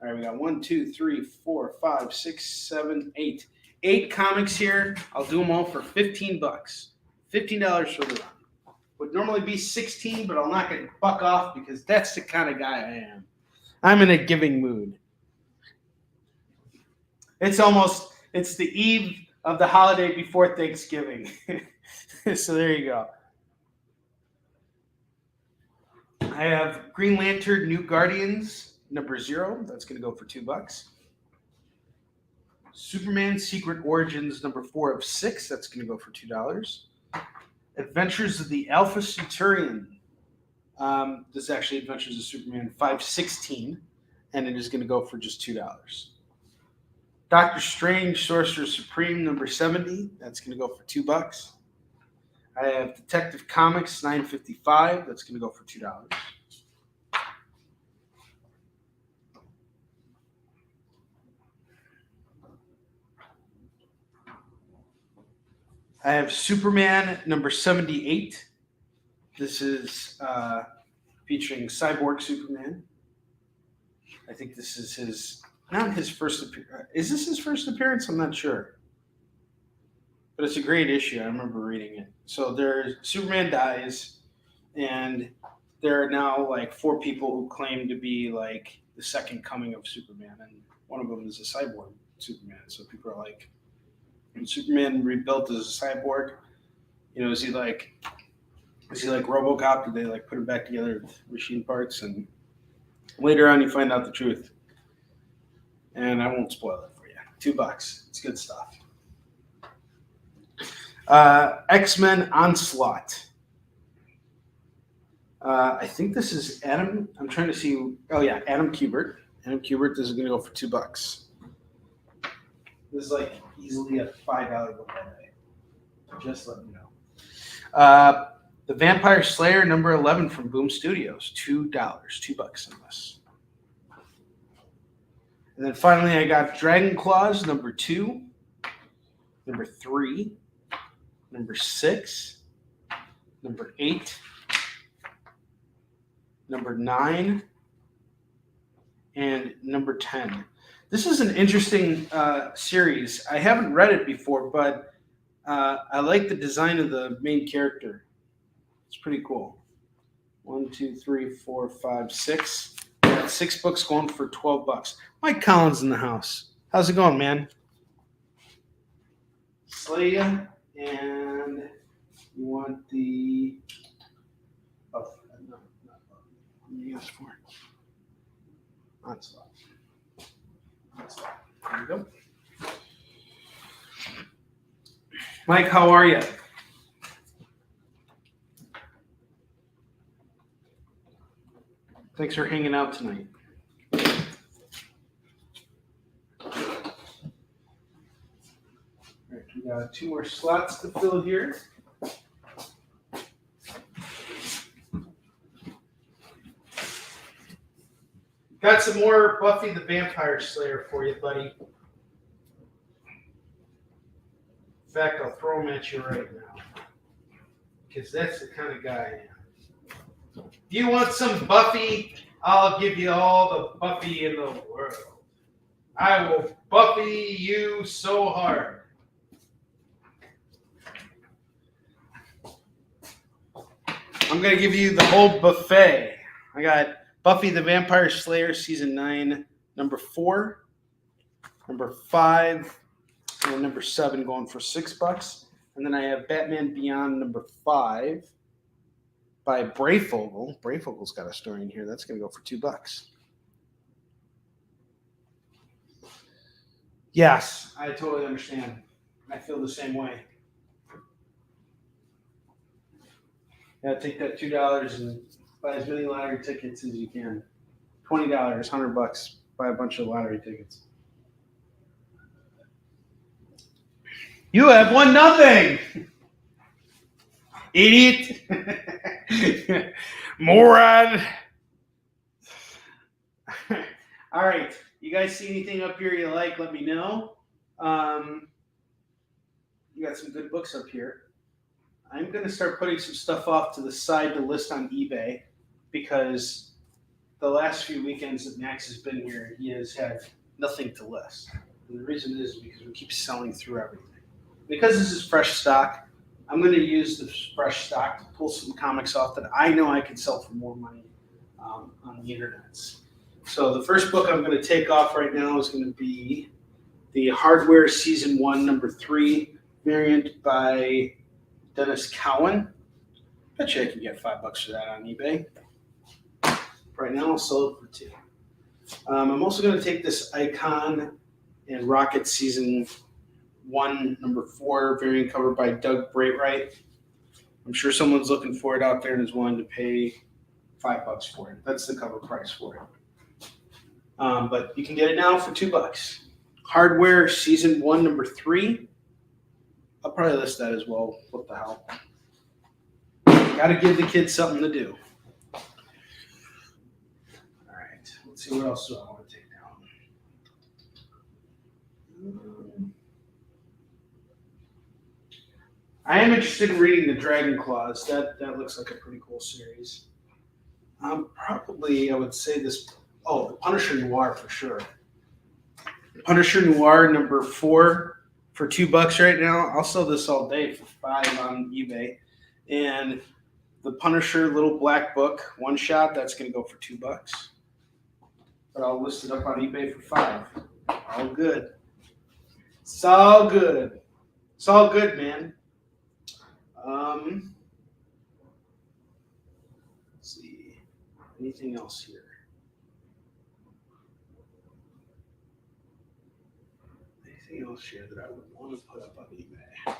[SPEAKER 1] All right, we got 1, 2, 3, 4, 5, 6, 7, 8. 8 comics here. I'll do them all for $15. $15 for the run. Would normally be 16, but I'll knock it buck off because that's the kind of guy I am. I'm in a giving mood. It's the eve of the holiday before Thanksgiving. So there you go. I have Green Lantern New Guardians number 0. That's going to go for $2. Superman Secret Origins number 4 of 6. That's going to go for $2. Adventures of the Alpha Centurion. This is actually Adventures of Superman 516, and it is going to go for just $2. Doctor Strange Sorcerer Supreme number 70. That's going to go for $2. I have Detective Comics 955. That's going to go for $2. I have Superman number 78. This is featuring Cyborg Superman. I think this is not his first appearance. Is this his first appearance? I'm not sure. But it's a great issue. I remember reading it. So Superman dies, and there are now 4 people who claim to be the second coming of Superman, and one of them is a cyborg Superman. So people are like, when Superman rebuilt as a cyborg, is he like RoboCop? Did they put him back together with machine parts? And later on, you find out the truth. And I won't spoil it for you. $2. It's good stuff. X-Men Onslaught. I think this is Adam. I'm trying to see. Oh yeah, Adam Kubert. Adam Kubert. This is going to go for $2. This is like easily a $5 book all day. Just let me know. The Vampire Slayer number 11 from Boom Studios. $2. $2 on this. And then finally, I got Dragon Claws number 2, number 3, number 6, number 8, number 9, and number 10. This is an interesting series. I haven't read it before, but I like the design of the main character. It's pretty cool. 1, 2, 3, 4, 5, 6. Got 6 books going for $12. Mike Collins in the house. How's it going, man? Slaya, and you want the no, not what do you ask for? Onslaught. There you go. Mike, how are you? Thanks for hanging out tonight. All right, we got 2 more slots to fill here. Got some more Buffy the Vampire Slayer for you, buddy. In fact, I'll throw them at you right now, because that's the kind of guy I am. If you want some Buffy, I'll give you all the Buffy in the world. I will Buffy you so hard. I'm going to give you the whole buffet. I got Buffy the Vampire Slayer Season 9, number 4, number 5, and number 7 going for $6. And then I have Batman Beyond number 5 by Brayfogle. Brayfogle's got a story in here. That's going to go for $2. Yes, I totally understand. I feel the same way. Yeah, take that $2 and buy as many lottery tickets as you can. $20, $100. Buy a bunch of lottery tickets. You have won nothing, idiot. Moron. All right. You guys see anything up here you like, let me know. You got some good books up here. I'm going to start putting some stuff off to the side to list on eBay, because the last few weekends that Max has been here, he has had nothing to list. And the reason is because we keep selling through everything. Because this is fresh stock, I'm going to use the fresh stock to pull some comics off that I know I can sell for more money on the internet. So the first book I'm going to take off right now is going to be the Hardware Season 1, number 3 variant by Dennis Cowan. Bet you I can get $5 for that on eBay. Right now, I'll sell it for $2. I'm also going to take this Icon and Rocket Season 1, number 4 variant cover by Doug Braitwright. I'm sure someone's looking for it out there and is willing to pay $5 for it. That's the cover price for it. But you can get it now for $2. Hardware Season 1, number 3. I'll probably list that as well. What the hell? Got to give the kids something to do. All right. Let's see what else do I want to take down. I am interested in reading the Dragon Claws. That looks like a pretty cool series. Probably, I would say this. Oh, the Punisher Noir for sure. Punisher Noir number 4 for $2 right now. I'll sell this all day for $5 on eBay. And the Punisher Little Black Book one shot, that's going to go for $2. But I'll list it up on eBay for $5. All good. It's all good. It's all good, man. Let's see. Anything else here? Anything else here that I would want to put up on eBay?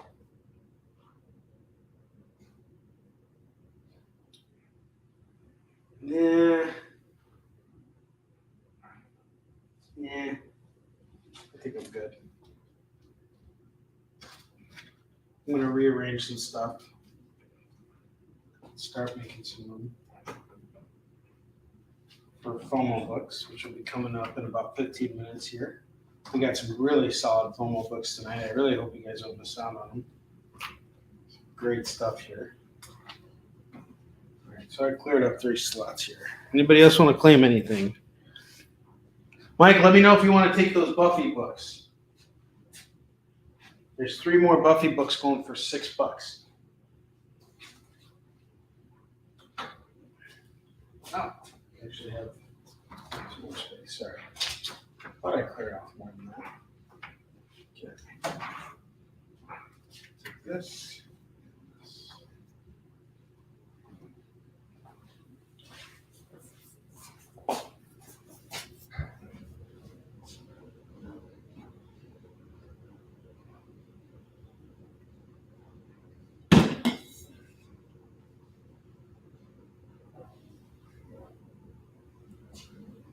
[SPEAKER 1] Yeah, I think I'm good. I'm going to rearrange some stuff. Start making some room for FOMO books, which will be coming up in about 15 minutes here. We got some really solid FOMO books tonight. I really hope you guys don't miss out on them. Great stuff here. All right, so I cleared up 3 slots here. Anybody else want to claim anything? Mike, let me know if you want to take those Buffy books. There's 3 more Buffy books going for $6. Oh, I actually have some more space. Sorry. Thought I cleared off more than that. Okay. Take this.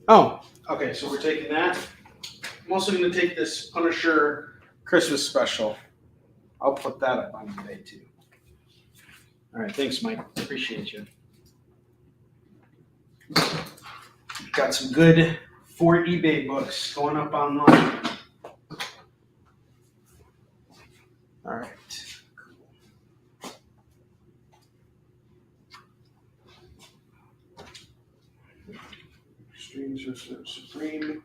[SPEAKER 1] Oh, okay, so we're taking that. I'm also going to take this Punisher Christmas special. I'll put that up on eBay too. All right, thanks, Mike. Appreciate you. Got some good 4 eBay books going up online. All right. Extremes are Supreme.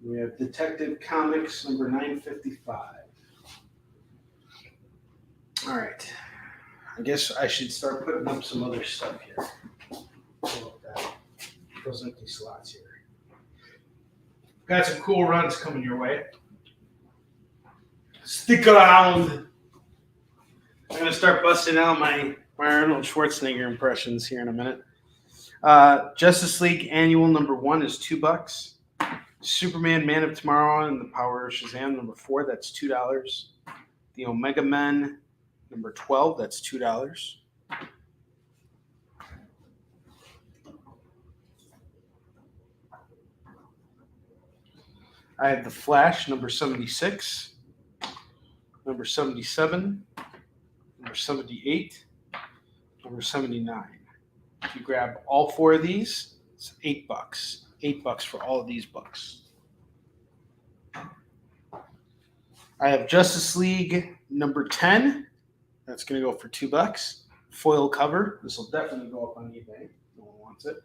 [SPEAKER 1] We have Detective Comics number 955. All right. I guess I should start putting up some other stuff here. Those empty slots here. Got some cool runs coming your way. Stick around. I'm going to start busting out my Arnold Schwarzenegger impressions here in a minute. Justice League Annual number 1 is $2. Superman Man of Tomorrow and the Power of Shazam number 4, that's $2. The Omega Men number 12, that's $2. I have the Flash number 76, number 77, number 78, number 79. If you grab all 4 of these, it's $8. $8 for all of these books. I have Justice League number 10. That's going to go for $2. Foil cover. This will definitely go up on eBay. No one wants it.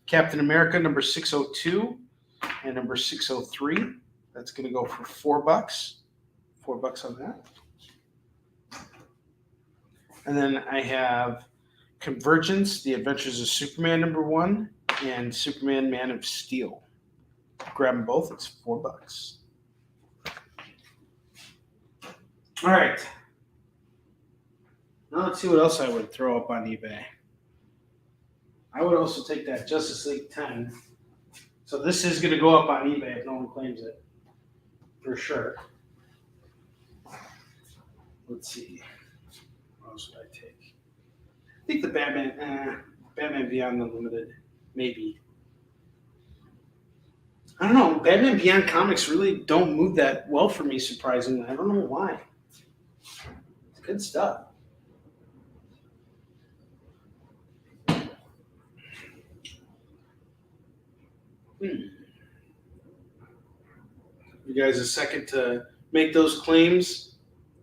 [SPEAKER 1] Captain America number 602 and number 603. That's going to go for $4. $4 on that. And then I have Convergence, The Adventures of Superman number 1, and Superman Man of Steel. Grab them both. It's $4. All right. Now let's see what else I would throw up on eBay. I would also take that Justice League 10. So this is going to go up on eBay if no one claims it. For sure. Let's see. What else would I take? I think the Batman Beyond Unlimited. Maybe. I don't know. Batman Beyond comics really don't move that well for me, surprisingly. I don't know why. It's good stuff. You guys a second to make those claims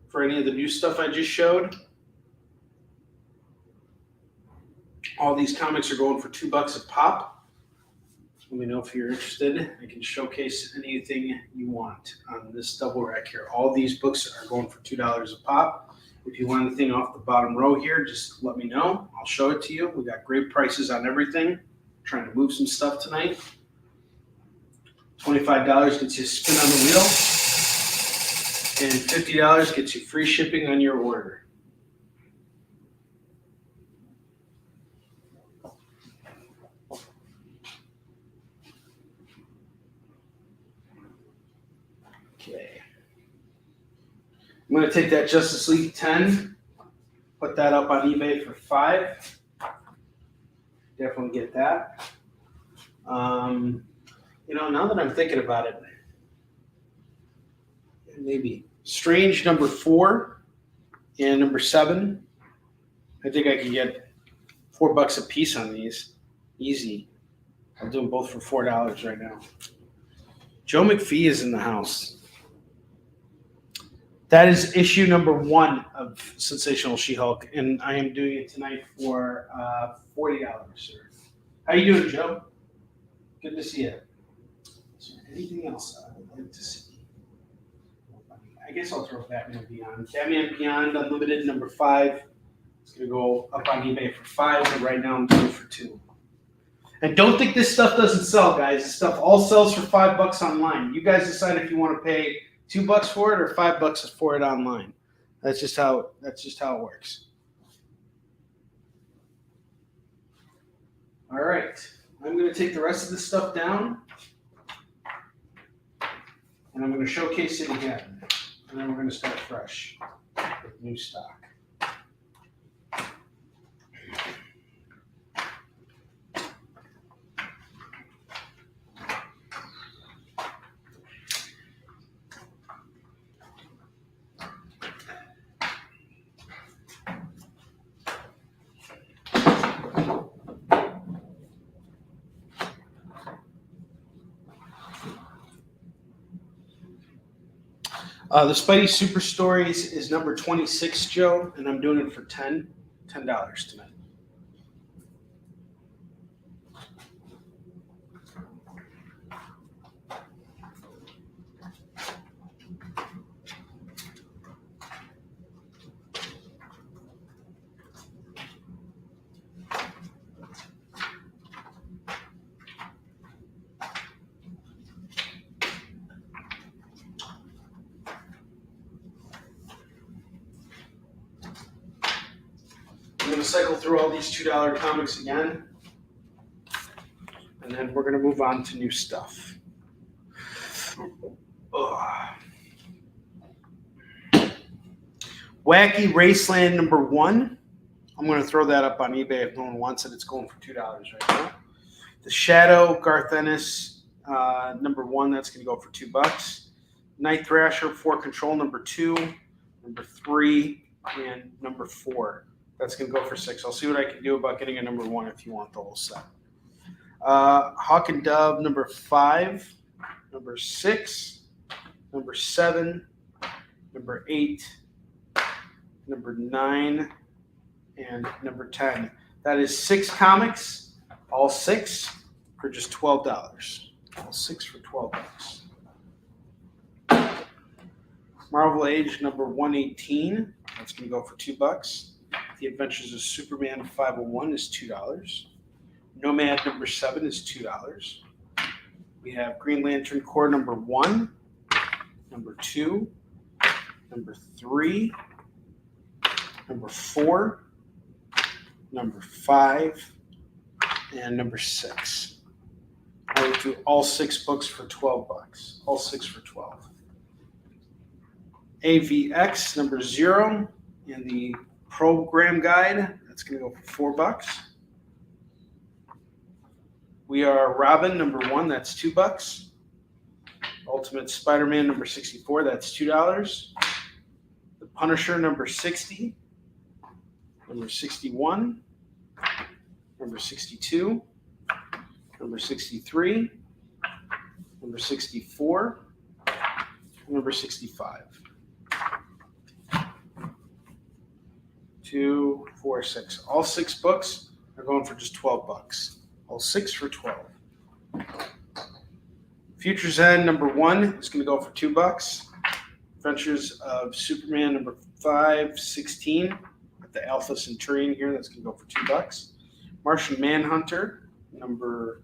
[SPEAKER 1] for any of the new stuff I just showed? All these comics are going for $2 a pop. Let me know if you're interested. I can showcase anything you want on this double rack here. All these books are going for $2 a pop. If you want anything off the bottom row here, just let me know. I'll show it to you. We got great prices on everything. Trying to move some stuff tonight. $25 gets you a spin on the wheel. And $50 gets you free shipping on your order. Okay. I'm going to take that Justice League 10, put that up on eBay for $5. Definitely get that. You know, now that I'm thinking about it, maybe Strange number 4 and number 7. I think I could get $4 a piece on these. Easy. I'll do them both for $4 right now. Joe McPhee is in the house. That is issue number 1 of Sensational She-Hulk, and I am doing it tonight for $40, sir. How you doing, Joe? Good to see you. Is there anything else I would like to see? I guess I'll throw Batman Beyond. Batman Beyond Unlimited number 5. It's going to go up on eBay for $5, but right now I'm doing it for $2. And don't think this stuff doesn't sell, guys. This stuff all sells for $5 online. You guys decide if you want to pay $2 for it or $5 for it online. That's just how it works. All right. I'm going to take the rest of this stuff down, and I'm going to showcase it again. And then we're going to start fresh with new stock. The Spidey Super Stories is number 26, Joe, and I'm doing it for $10 tonight. I'm going to cycle through all these $2 comics again, and then we're going to move on to new stuff. Wacky Raceland number 1. I'm going to throw that up on eBay if no one wants it. It's going for $2 right now. The Shadow Garth Ennis number 1. That's going to go for $2. Night Thrasher 4 Control number 2, number 3, and number 4. That's going to go for $6. I'll see what I can do about getting a number 1 if you want the whole set. Hawk and Dove number 5, number 6, number 7, number 8, number 9, and number 10. That is 6 comics, all 6 for just $12. All 6 for $12. Marvel Age number 118. That's going to go for $2. The Adventures of Superman 501 is $2. Nomad number 7 is $2. We have Green Lantern Corps number 1, number 2, number 3, number 4, number 5, and number 6. I would do all 6 books for $12. All 6 for $12. AVX number 0 and the program guide, that's going to go for $4. We are Robin number 1, that's $2. Ultimate Spider-Man number 64, that's $2. The Punisher number 60, number 61, number 62, number 63, number 64, number 65. 2, 4, 6. All 6 books are going for just $12. All 6 for $12. Future's End number 1 is going to go for $2. Adventures of Superman number 516 with the Alpha Centurion here. That's going to go for $2. Martian Manhunter number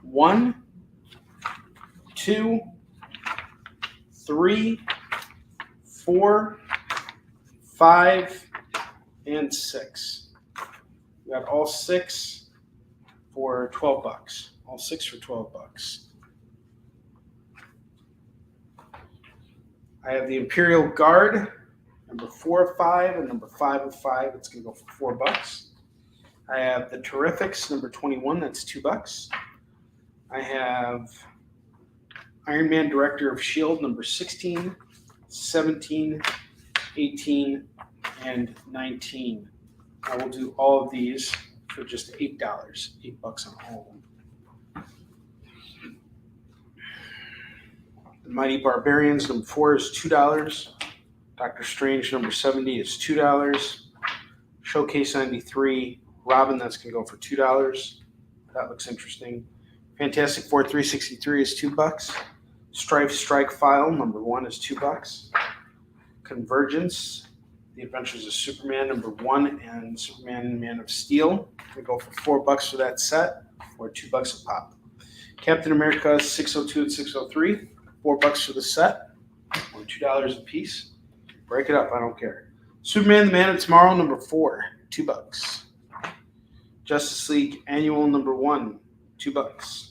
[SPEAKER 1] 1, 2, 3, 4, 5, and 6. We got all 6 for $12. All 6 for $12. I have the Imperial Guard, number 4 of 5 and number 5 of 5. It's going to go for $4. I have the Terrifics, number 21. That's $2. I have Iron Man Director of S.H.I.E.L.D. number 16, 17, 18, and 19. I will do all of these for just $8, $8 on all of them. The Mighty Barbarians number 4 is $2. Doctor Strange number 70 is $2. Showcase 93, Robin, that's going to go for $2. That looks interesting. Fantastic Four 363 is $2. Strife Strike File number 1 is $2. Convergence, The Adventures of Superman number 1 and Superman Man of Steel. We go for $4 for that set, or $2 a pop. Captain America 602 and 603, $4 for the set, or $2 a piece. Break it up, I don't care. Superman the Man of Tomorrow number 4, $2. Justice League Annual number 1, $2.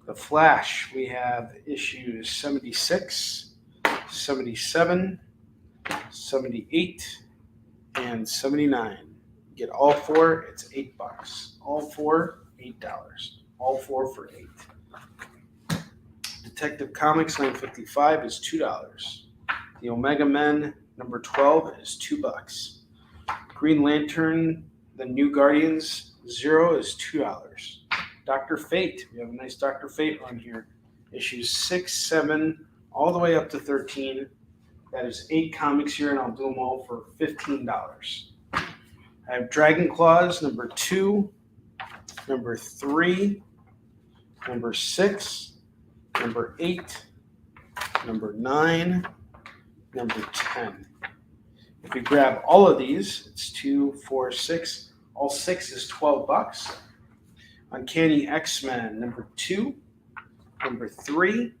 [SPEAKER 1] The Flash, we have issues 76, 77, 78, and 79. Get all 4, it's $8. All 4, $8. All 4 for $8. Detective Comics 955 is $2. The Omega Men number 12 is $2. Green Lantern, The New Guardians 0 is $2. Dr. Fate, we have a nice Dr. Fate run here. Issues 6, 7, all the way up to 13. That is 8 comics here, and I'll do them all for $15. I have Dragon Claws number 2, number 3, number 6, number 8, number 9, number 10. If you grab all of these, it's 2, 4, 6. All 6 is $12. Uncanny X-Men number 2, number 3,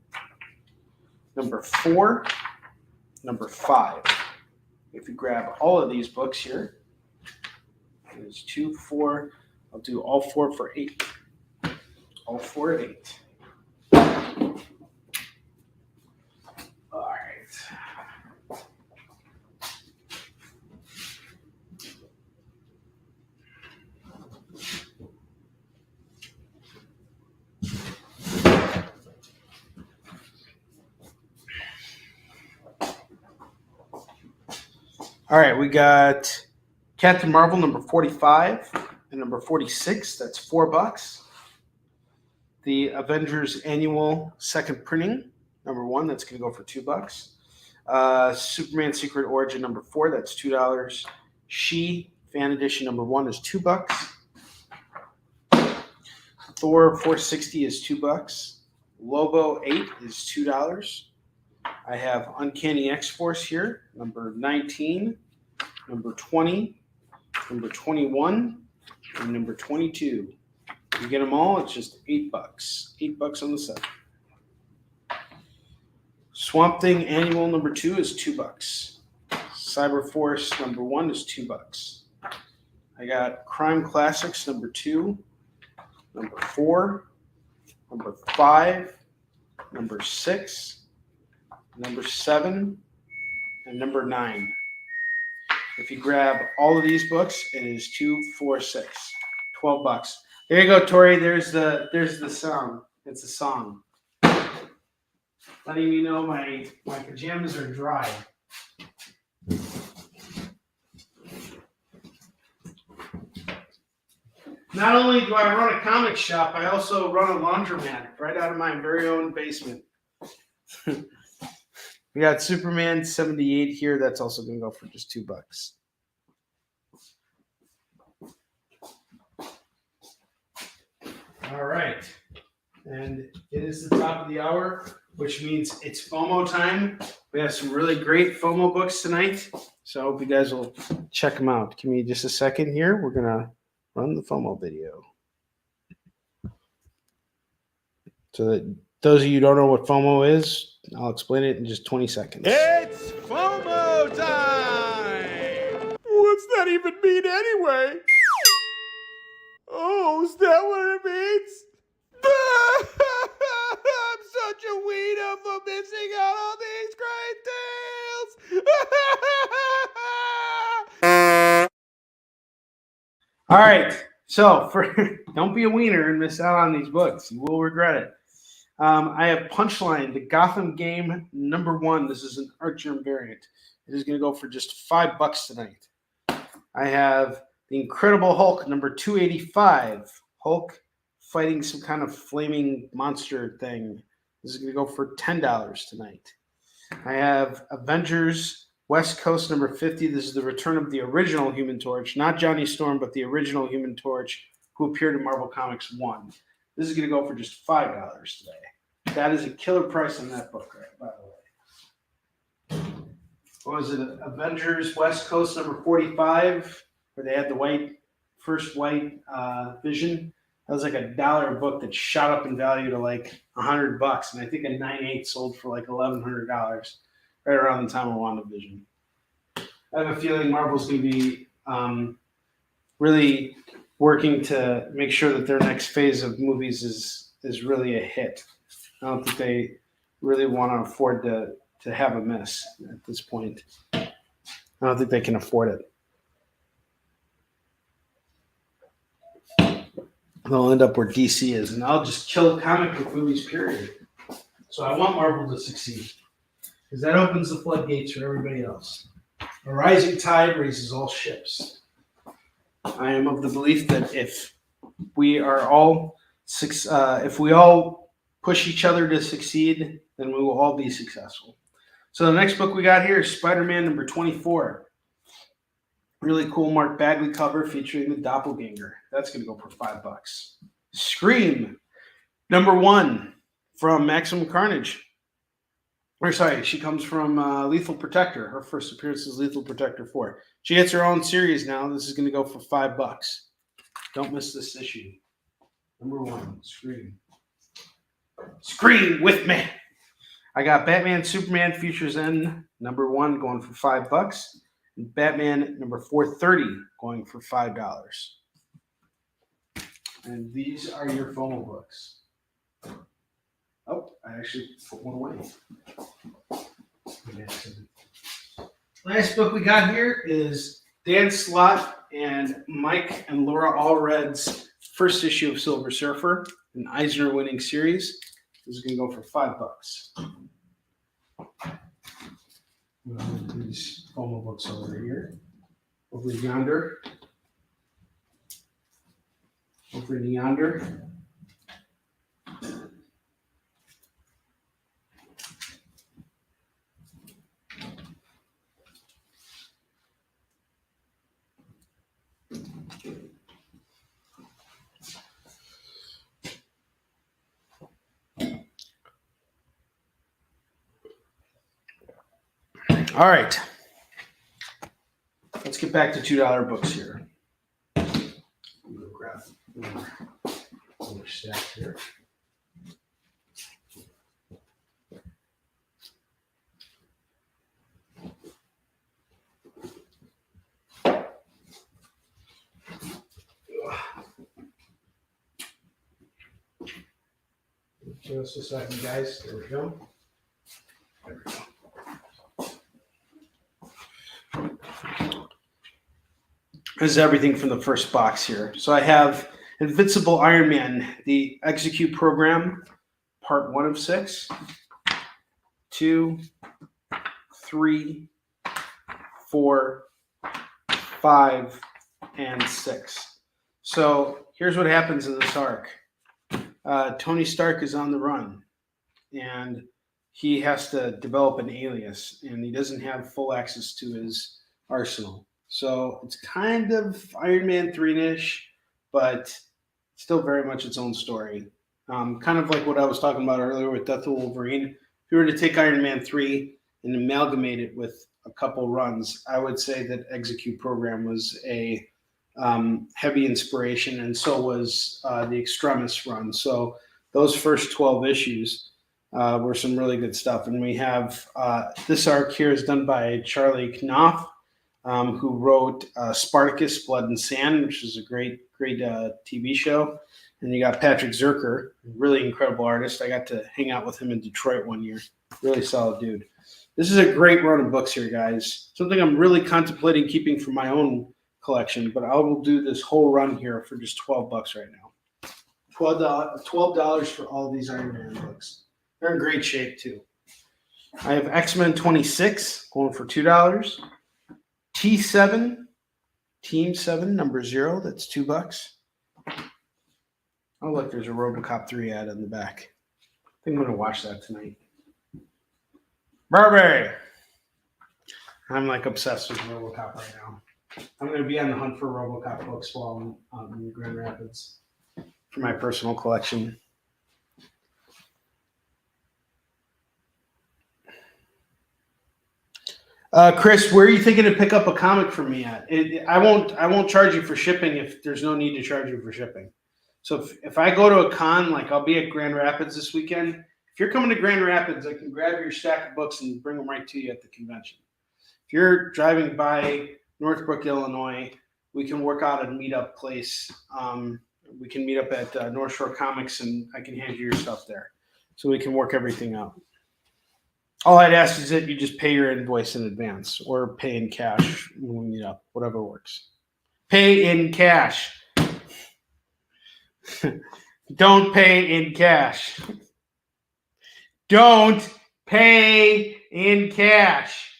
[SPEAKER 1] number 4, number 5. If you grab all of these books here, it's 2, 4. I'll do all 4 for $8. All 4 at $8. All right. All right, we got Captain Marvel number 45 and number 46. That's $4. The Avengers Annual second printing number 1. That's going to go for $2. Superman Secret Origin number 4. That's $2. She Fan Edition number 1 is $2. Thor 460 is $2. Lobo 8 is $2. I have Uncanny X-Force here, number 19, number 20, number 21, and number 22. You get them all, it's just $8. $8 on the set. Swamp Thing Annual number 2 is $2. Cyber Force number 1 is $2. I got Crime Classics number 2, number 4, number 5, number 6, number 7, and number 9. If you grab all of these books, it is 2, 4, 6, $12. There you go, Tori. There's the song. It's a song. Letting me know my pajamas are dry. Not only do I run a comic shop, I also run a laundromat right out of my very own basement. We got Superman 78 here. That's also going to go for just $2. All right. And it is the top of the hour, which means it's FOMO time. We have some really great FOMO books tonight. So I hope you guys will check them out. Give me just a second here. We're going to run the FOMO video. So that those of you who don't know what FOMO is, I'll explain it in just 20 seconds.
[SPEAKER 2] It's FOMO time! What's that even mean anyway? Oh, is that what it means? I'm such a weirdo for missing out on these great deals!
[SPEAKER 1] All right. So don't be a wiener and miss out on these books. You will regret it. I have Punchline, the Gotham game #1. This is an art germ variant. It is going to go for just $5 tonight. I have the Incredible Hulk #285. Hulk fighting some kind of flaming monster thing. This is going to go for $10 tonight. I have Avengers West Coast #50. This is the return of the original Human Torch, not Johnny Storm, but the original Human Torch who appeared in Marvel Comics 1. This is going to go for just $5 today. That is a killer price on that book, right, by the way. What was it? Avengers West Coast #45, where they had the first white Vision. That was like $1 a book that shot up in value to like $100, and I think a 9/8 sold for like $1,100, right around the time of WandaVision. I have a feeling Marvel's going to be really working to make sure that their next phase of movies is really a hit. I don't think they really want to afford to have a miss at this point. I don't think they can afford it. They'll end up where DC is, and I'll just kill comic book movies, period. So I want Marvel to succeed, because that opens the floodgates for everybody else. A rising tide raises all ships. I am of the belief that if we all push each other to succeed, then we will all be successful. So the next book we got here is Spider-Man #24. Really cool Mark Bagley cover featuring the doppelganger. That's going to go for $5. Scream #1 from Maximum Carnage. She comes from Lethal Protector. Her first appearance is Lethal Protector 4. She gets her own series now. This is going to go for $5. Don't miss this issue. #1, Scream. Scream with me. I got Batman Superman Futures End #1 going for $5. And Batman #430 going for $5. And these are your FOMO books. Oh, I actually put one away. Last book we got here is Dan Slott and Mike and Laura Allred's first issue of Silver Surfer, an Eisner winning series. This is going to go for $5. We'll move these FOMO books over here. Over yonder. Over yonder. All right. Let's get back to $2 books here. I'm going to grab another stack here. Just a second, guys. There we go. There we go. This is everything from the first box here. So I have Invincible Iron Man, the Execute Program, Part 1 of 6, 2, 3, 4, 5, and 6. So here's what happens in this arc. Tony Stark is on the run, and he has to develop an alias, and he doesn't have full access to his arsenal. So it's kind of Iron Man 3-ish, but still very much its own story. Kind of like what I was talking about earlier with Death of Wolverine. If you were to take Iron Man 3 and amalgamate it with a couple runs, I would say that Execute Program was a heavy inspiration, and so was the Extremis run. So those first 12 issues were some really good stuff. And we have this arc here is done by Charlie Knopf, who wrote Spartacus, Blood and Sand, which is a great TV show. And you got Patrick Zerker, really incredible artist. I got to hang out with him in Detroit one year. Really solid dude. This is a great run of books here, guys. Something I'm really contemplating keeping for my own collection, but I will do this whole run here for just $12 right now. $12 for all these Iron Man books. They're in great shape too. I have X-Men 26 going for $2. T7, Team 7, number 0, that's $2. Oh, look, there's a RoboCop 3 ad in the back. I think I'm going to watch that tonight. Burberry! I'm like obsessed with RoboCop right now. I'm going to be on the hunt for RoboCop books while I'm in Grand Rapids for my personal collection. Chris, where are you thinking to pick up a comic for me at? I won't charge you for shipping if there's no need to charge you for shipping. So if I go to a con, like I'll be at Grand Rapids this weekend. If you're coming to Grand Rapids, I can grab your stack of books and bring them right to you at the convention. If you're driving by Northbrook, Illinois, we can work out a meetup place. We can meet up at North Shore Comics, and I can hand you your stuff there. So we can work everything out. All I'd ask is that you just pay your invoice in advance or pay in cash when we meet up, whatever works. Pay in cash. Don't pay in cash. Don't pay in cash.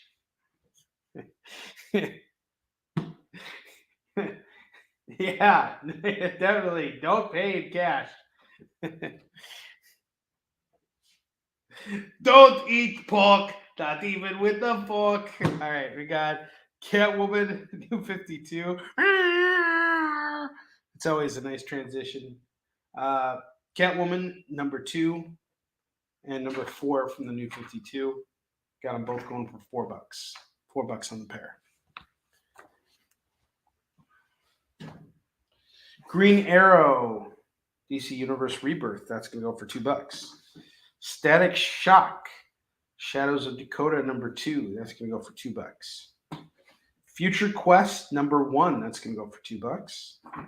[SPEAKER 1] Yeah, definitely. Don't pay in cash. Don't eat pork, not even with a fork. All right, we got Catwoman, New 52. It's always a nice transition. Catwoman, number 2, and number 4 from the New 52. Got them both going for $4. $4 on the pair. Green Arrow, DC Universe Rebirth. That's going to go for $2. Static Shock, Shadows of Dakota, number 2. That's going to go for $2. Future Quest, number 1. That's going to go for $2.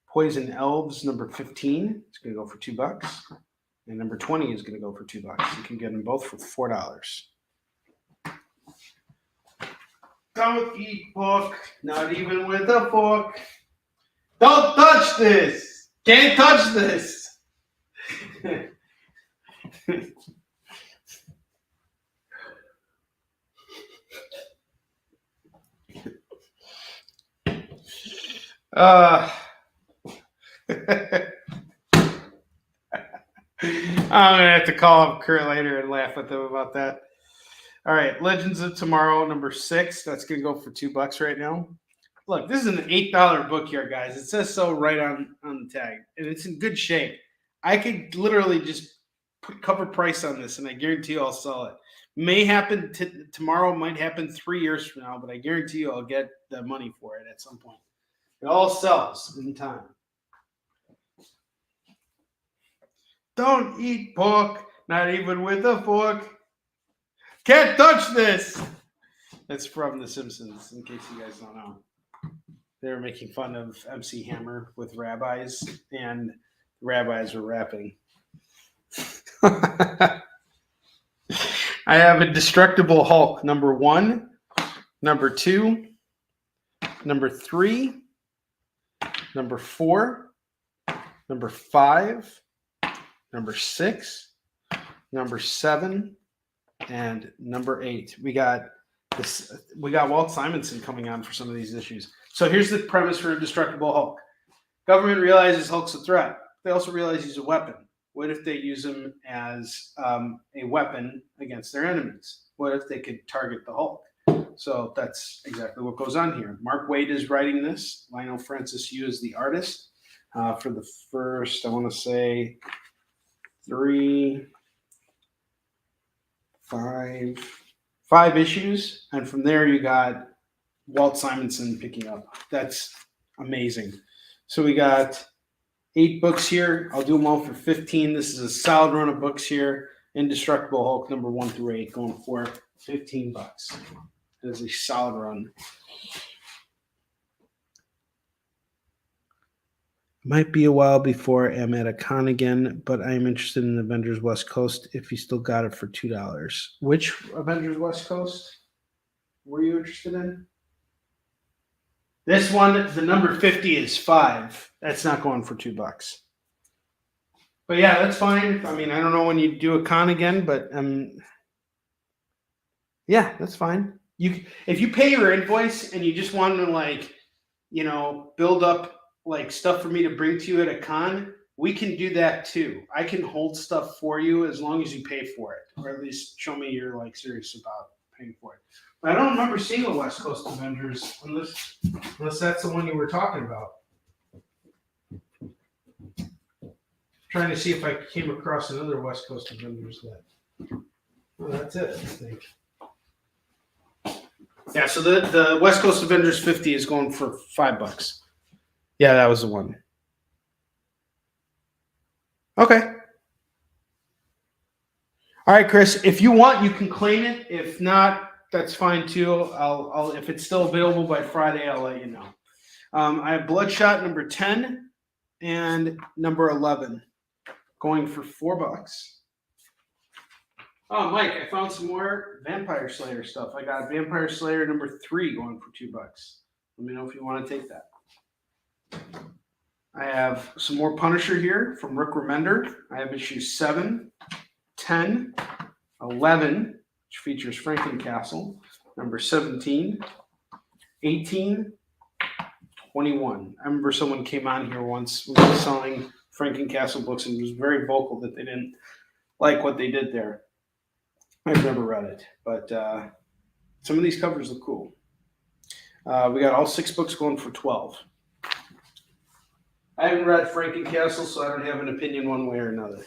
[SPEAKER 1] Poison Elves, number 15. It's going to go for $2. And number 20 is going to go for $2. You can get them both for $4. Don't eat pork, not even with a fork. Don't touch this. Can't touch this. I'm gonna have to call up Kurt later and laugh with him about that. All right, Legends of Tomorrow, number 6. That's gonna go for $2 right now. Look, this is an $8 book here, guys. It says so right on the tag, and it's in good shape. I could literally just put cover price on this, and I guarantee you I'll sell it. May happen tomorrow, might happen 3 years from now, but I guarantee you I'll get the money for it at some point. It all sells in time. Don't eat pork, not even with a fork. Can't touch this. That's from The Simpsons, in case you guys don't know. They were making fun of MC Hammer with rabbis, and the rabbis were rapping. I have Indestructible Hulk, number 1, number 2, number 3, number 4, number 5, number 6, number 7, and number 8. We got Walt Simonson coming on for some of these issues. So here's the premise for Indestructible Hulk. Government realizes Hulk's a threat. They also realize he's a weapon. What if they use him as a weapon against their enemies? What if they could target the Hulk? So that's exactly what goes on here. Mark Waid is writing this. Lionel Francis Yu is the artist for the first, I want to say, 5 issues. And from there, you got Walt Simonson picking up. That's amazing. So we got 8 books here. I'll do them all for $15. This is a solid run of books here. Indestructible Hulk number 1 through 8 going for $15. That is a solid run. Might be a while before I'm at a con again, but I am interested in Avengers West Coast if you still got it for $2. Which Avengers West Coast were you interested in? This one, the number 50 is $5. That's not going for $2. But yeah, that's fine. I mean, I don't know when you do a con again, but yeah, that's fine. If you pay your invoice and you just want to like, build up like stuff for me to bring to you at a con, we can do that too. I can hold stuff for you as long as you pay for it, or at least show me you're like serious about paying for it. But I don't remember seeing a West Coast Avengers unless that's the one you were talking about. Trying to see if I came across another West Coast Avengers that. Well, that's it, I think. Yeah, so the West Coast Avengers 50 is going for $5. Yeah, that was the one. Okay. All right, Chris. If you want, you can claim it. If not, that's fine too. I'll if it's still available by Friday, I'll let you know. I have Bloodshot number 10 and number 11 going for $4. Oh, Mike, I found some more Vampire Slayer stuff. I got Vampire Slayer number 3 going for $2. Let me know if you want to take that. I have some more Punisher here from Rick Remender. I have issues 7, 10, 11, which features Frankencastle, number 17, 18, 21. I remember someone came on here once when we were selling Frankencastle books and was very vocal that they didn't like what they did there. I've never read it, but some of these covers look cool. We got all 6 books going for $12. I haven't read Frankencastle, so I don't have an opinion one way or another.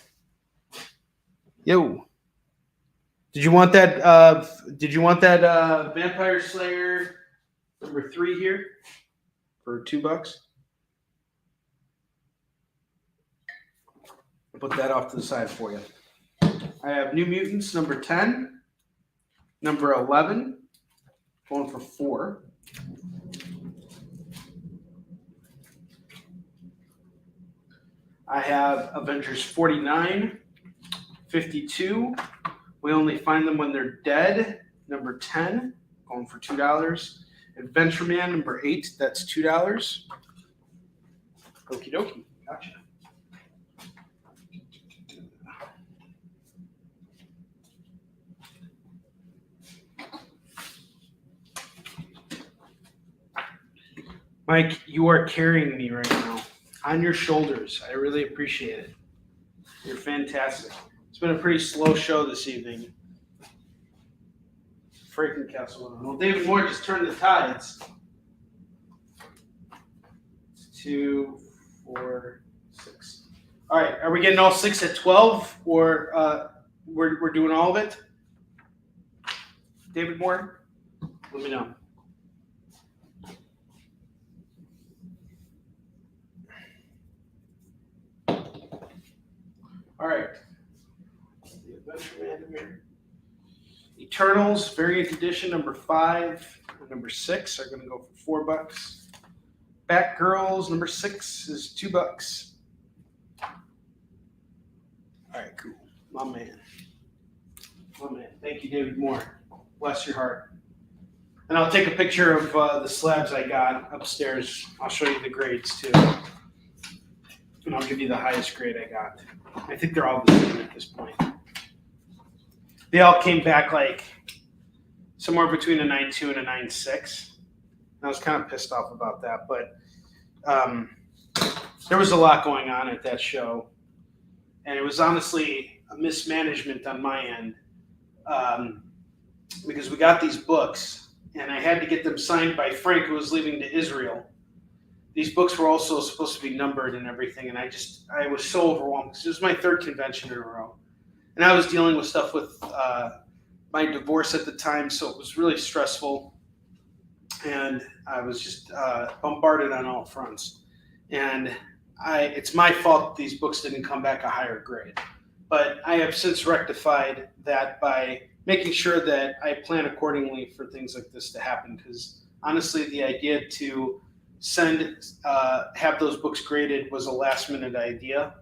[SPEAKER 1] Yo, did you want that? Vampire Slayer number 3 here for $2? I'll put that off to the side for you. I have New Mutants number 10, number 11, going for $4. I have Avengers 49, 52. We only find them when they're dead. Number 10, going for $2. Adventure Man number 8, that's $2. Okie dokie. Gotcha. Mike, you are carrying me right now on your shoulders. I really appreciate it. You're fantastic. It's been a pretty slow show this evening. Frankencastle. Well, David Moore just turned the tides. 2, 4, 6. All right, are we getting all 6 at 12, or we're doing all of it? David Moore, let me know. All right. The Adventure Man here. Eternals, variant edition number 5 and number 6 are going to go for $4. Batgirls number 6 is $2. All right, cool. My man. Thank you, David Moore. Bless your heart. And I'll take a picture of the slabs I got upstairs. I'll show you the grades too. And I'll give you the highest grade I got. I think they're all the same at this point. They all came back like somewhere between a 9.2 and a 9.6. I was kind of pissed off about that, but there was a lot going on at that show. And it was honestly a mismanagement on my end because we got these books and I had to get them signed by Frank, who was leaving to Israel. These books were also supposed to be numbered and everything, and I was so overwhelmed because it was my 3rd convention in a row. And I was dealing with stuff with my divorce at the time, so it was really stressful. And I was just bombarded on all fronts. And it's my fault these books didn't come back a higher grade. But I have since rectified that by making sure that I plan accordingly for things like this to happen. Because honestly, the idea to have those books graded was a last minute idea.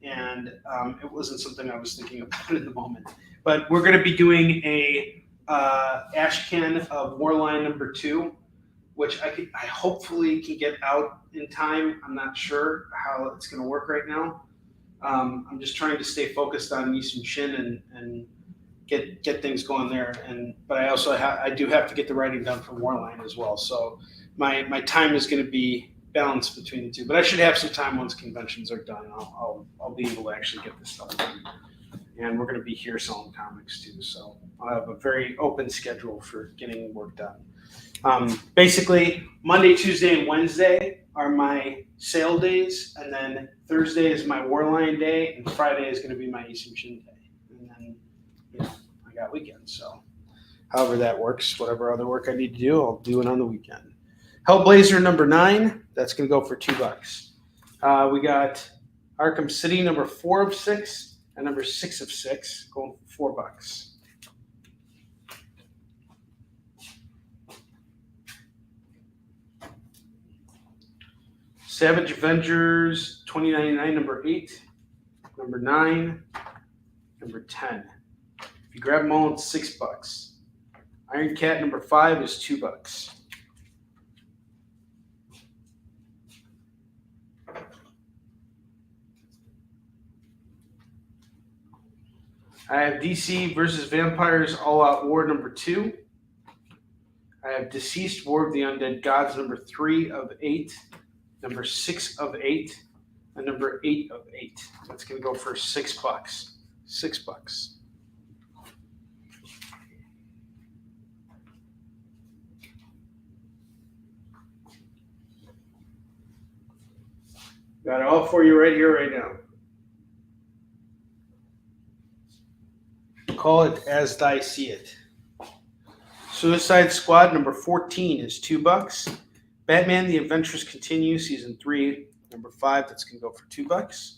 [SPEAKER 1] And it wasn't something I was thinking about in the moment. But we're going to be doing a ash can of Warline number 2, which I hopefully can get out in time. I'm not sure how it's going to work right now. I'm just trying to stay focused on East and Shin and get things going there. But I also I do have to get the writing done for Warline as well. So my time is going to be balanced between the two. But I should have some time once conventions are done. I'll be able to actually get this stuff done. And we're going to be here selling comics too. So I'll have a very open schedule for getting work done. Basically, Monday, Tuesday, and Wednesday are my sale days, and then Thursday is my Warline day, and Friday is going to be my East and Shin day. And then, I got weekends. So however that works, whatever other work I need to do, I'll do it on the weekend. Hellblazer number 9, that's going to go for $2. We got Arkham City number 4 of 6 and number 6 of 6 going for $4. Savage Avengers 2099 number 8, number 9, number 10. If you grab them all, it's $6. Iron Cat number 5 is $2. I have DC versus Vampires All Out War number 2. I have Deceased War of the Undead Gods number 3 of 8, number 6 of 8, and number 8 of 8. That's going to go for $6. $6. Got it all for you right here, right now. Call it as thy see it. Suicide Squad number 14 is $2. Batman The Adventures Continue season 3 number 5, that's going to go for $2.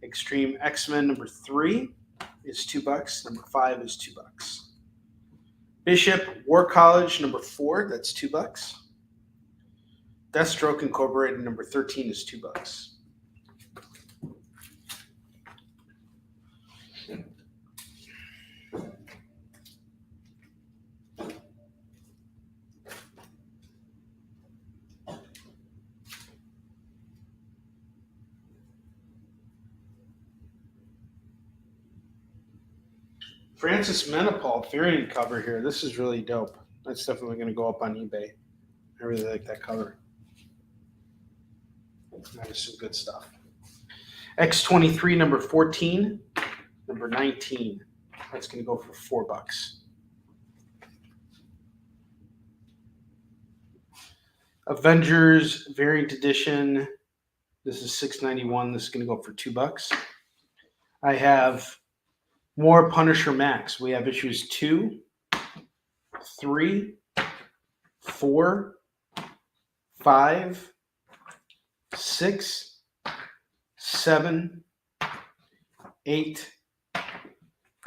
[SPEAKER 1] Extreme X-Men number 3 is $2. Number 5 is $2. Bishop War College number 4, that's $2. Deathstroke Incorporated number 13 is $2. Francis Menopause variant cover here. This is really dope. That's definitely going to go up on eBay. I really like that cover. That is some good stuff. X23 number 14, number 19. That's going to go for $4. Avengers variant edition. This is $6.91. This is going to go for $2. I have more Punisher Max. We have issues 2, 3, 4, 5, 6, 7, 8,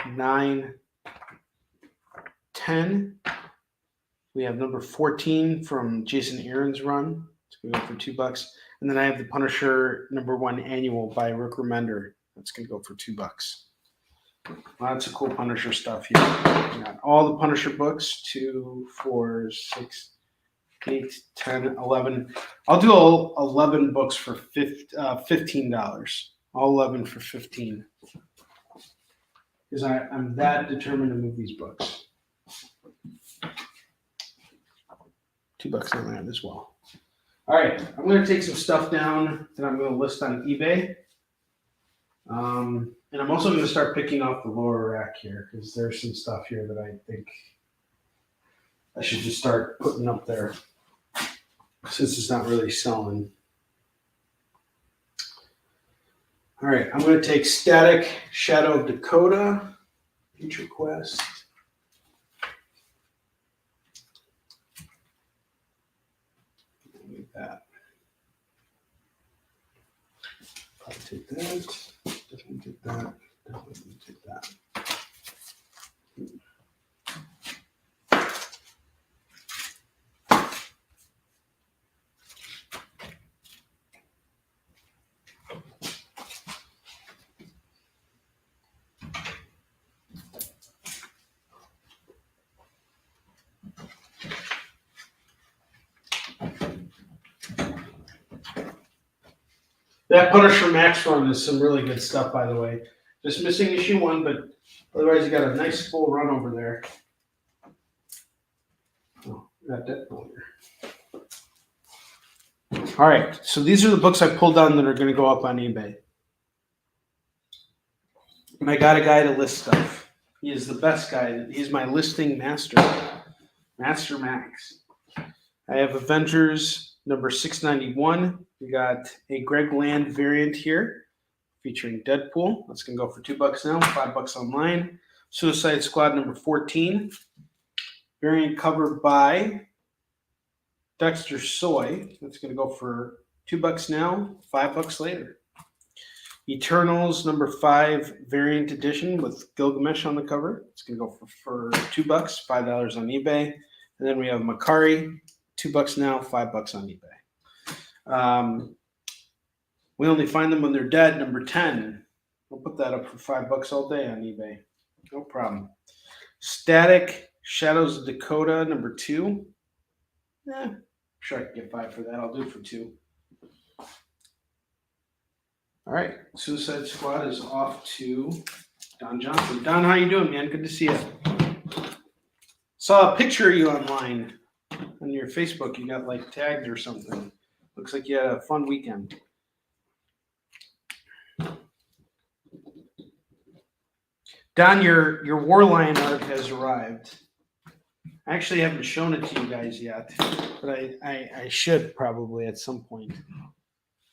[SPEAKER 1] 9, 10. We have number 14 from Jason Aaron's run. It's going to go for $2. And then I have the Punisher number 1 annual by Rick Remender. That's going to go for $2. Lots of cool Punisher stuff here. We got all the Punisher books, 2, 4, 6, 8, 10, 11. I'll do all 11 books for $15. All 11 for $15. Because I'm that determined to move these books. $2 on that as well. All right, I'm going to take some stuff down that I'm going to list on eBay. And I'm also going to start picking off the lower rack here because there's some stuff here that I think I should just start putting up there since it's not really selling. All right, I'm going to take Static Shadow of Dakota, Future Quest. Like that. I'll take that. Definitely take that. Definitely take that. That Punisher Max run is some really good stuff, by the way. Just missing issue 1, but otherwise you got a nice full run over there. Oh, got that over. All right, so these are the books I pulled down that are going to go up on eBay. And I got a guy to list stuff. He is the best guy. He's my listing master. Master Max. I have Avengers number 691. We got a Greg Land variant here featuring Deadpool. That's going to go for $2 now, $5 online. Suicide Squad number 14. Variant covered by Dexter Soy. That's going to go for $2 now, $5 later. Eternals number 5 variant edition with Gilgamesh on the cover. It's going to go for $2, $5 on eBay. And then we have Makari, $2 now, $5 on eBay. We only find them when they're dead. Number 10. We'll put that up for $5 all day on eBay. No problem. Static Shadows of Dakota number 2. Sure I can get 5 for that. I'll do it for 2. All right, Suicide Squad is off to Don Johnson. Don, how you doing, man? Good to see you. Saw a picture of you online on your Facebook. You got like tagged or something. Looks like you had a fun weekend. Don, your War Lion art has arrived. I actually haven't shown it to you guys yet, but I should probably at some point.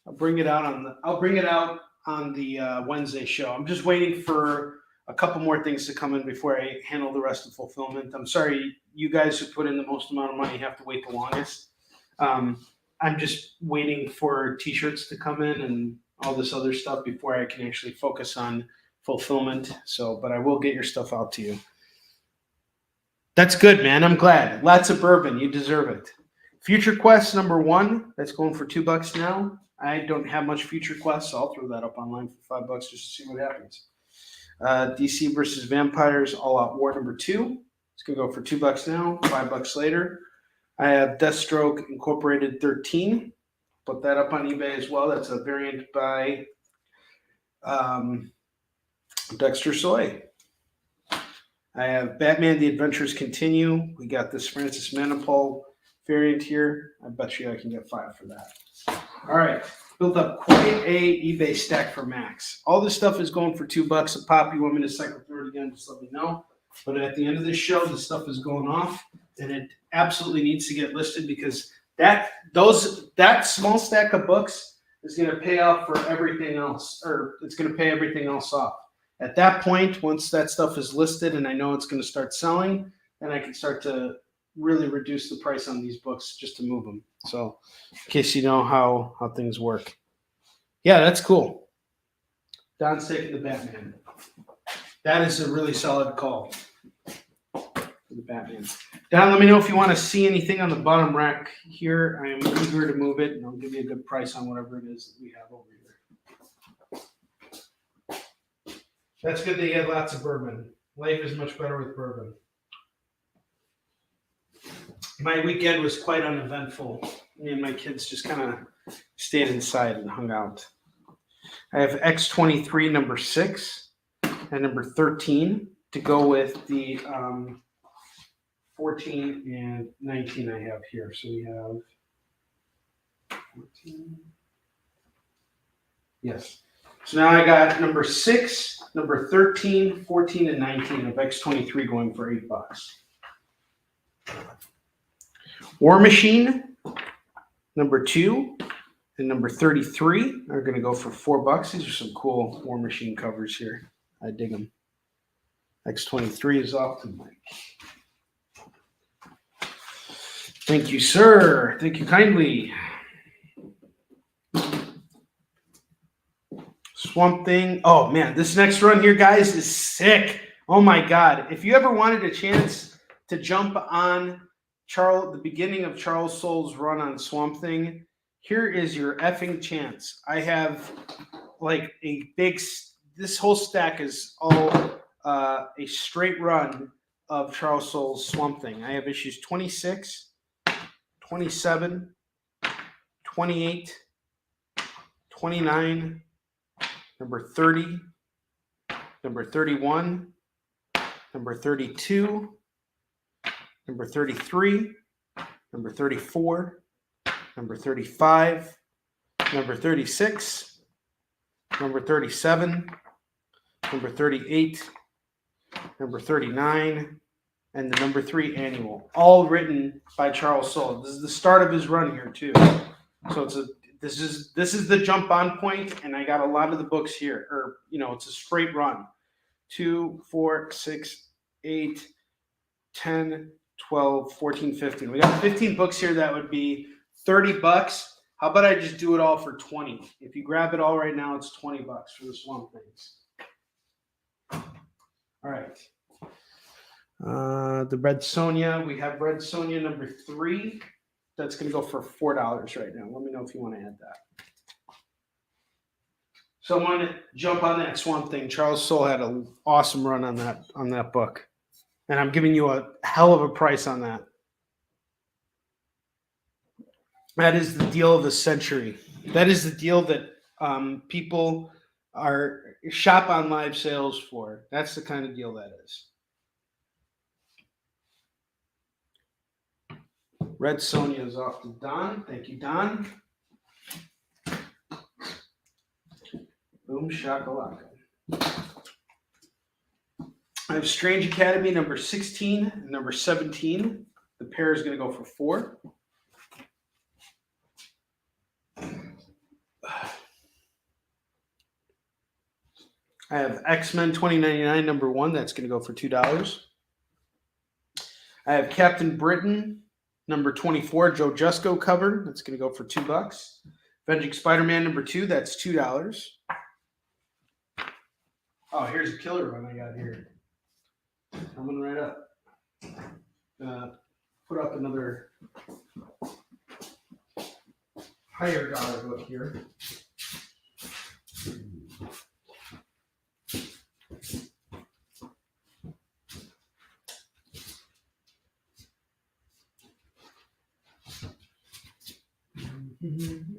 [SPEAKER 1] I'll bring it out on the Wednesday show. I'm just waiting for a couple more things to come in before I handle the rest of fulfillment. I'm sorry, you guys who put in the most amount of money have to wait the longest. I'm just waiting for T-shirts to come in and all this other stuff before I can actually focus on fulfillment. So, but I will get your stuff out to you. That's good, man. I'm glad. Lots of bourbon. You deserve it. Future Quest number 1. That's going for $2 now. I don't have much Future Quest, so I'll throw that up online for $5 just to see what happens. DC versus Vampires All Out War number 2. It's going to go for $2 now, $5 later. I have Deathstroke Incorporated 13. Put that up on eBay as well. That's a variant by Dexter Soy. I have Batman The Adventures Continue. We got this Francis Manipul variant here. I bet you I can get 5 for that. All right. Built up quite a eBay stack for Max. All this stuff is going for $2 a pop. You want me to cycle through it again, just let me know. But at the end of this show, the stuff is going off, and it absolutely needs to get listed because that small stack of books is going to pay off for everything else, or it's going to pay everything else off. At that point, once that stuff is listed and I know it's going to start selling, then I can start to really reduce the price on these books just to move them. So in case you know how things work. Yeah, that's cool. Don's taking the Batman. That is a really solid call for the Batman. Don, let me know if you want to see anything on the bottom rack here. I am eager to move it, and I'll give you a good price on whatever it is that we have over here. That's good that you had lots of bourbon. Life is much better with bourbon. My weekend was quite uneventful. Me and my kids just kind of stayed inside and hung out. I have X23 number 6 and number 13 to go with the 14 and 19 I have here. So we have 14. Yes. So now I got number 6, number 13, 14, and 19 of X23 going for $8. War Machine, number 2, and number 33 are going to go for $4. These are some cool War Machine covers here. I dig them. X23 is off the mic. Thank you, sir. Thank you kindly. Swamp Thing. Oh, man, this next run here, guys, is sick. Oh, my God. If you ever wanted a chance to jump on the beginning of Charles Soule's run on Swamp Thing, here is your effing chance. I have like this whole stack is all a straight run of Charles Soule's Swamp Thing. I have issues 26, 27, 28,
[SPEAKER 3] 29, number 30, number 31, number 32, number 33, number 34, number 35, number 36, number 37, number 38, number 39, and the number 3 annual, all written by Charles Soule. This is the start of his run here too. So this is the jump on point, and I got a lot of the books here, or it's a straight run. 2, 4, 6, 8, 10, 12, 14, 15. We got 15 books here. That would be $30. How about I just do it all for 20? If you grab it all right now, it's $20 for the Swamp Things. All right. The Red Sonja. We have Red Sonja number 3. That's going to go for $4 right now. Let me know if you want to add that. So I'm going to jump on that Swamp Thing. Charles Soule had an awesome run on that book. And I'm giving you a hell of a price on that. That is the deal of the century. That is the deal that people are shop on live sales for. That's the kind of deal that is. Red Sonja is off to Don. Thank you, Don. Boom shakalaka. I have Strange Academy number 16 and number 17. The pair is going to go for $4. I have X-Men 2099 number 1. That's going to go for $2. I have Captain Britain number 24, Joe Jusko cover. That's going to go for $2. Avenging Spider-Man number 2. That's $2. Oh, here's a killer one I got here. Coming right up. Put up another higher dollar book here.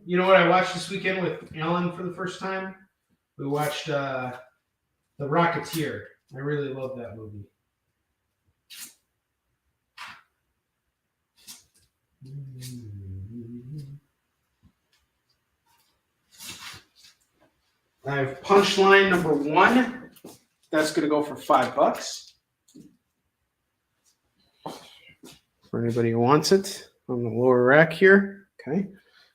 [SPEAKER 3] You know what I watched this weekend with Alan for the first time? We watched The Rocketeer. I really love that movie. I have Punchline number 1. That's going to go for $5. For anybody who wants it, on the lower rack here. Okay.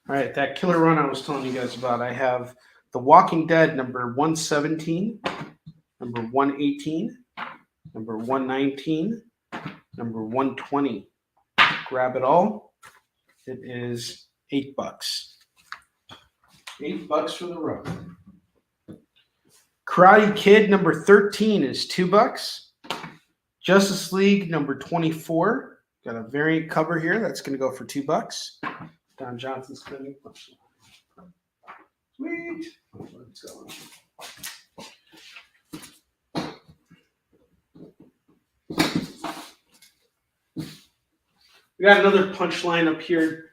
[SPEAKER 3] All right, that killer run I was telling you guys about. I have The Walking Dead number 117, number 118, number 119, number 120. Grab it all. It is $8. $8 for the run. Karate Kid number 13 is $2. Justice League number 24. Got a variant cover here. That's going to go for $2. Don Johnson's spending. Sweet. Let's go. We got another Punchline up here,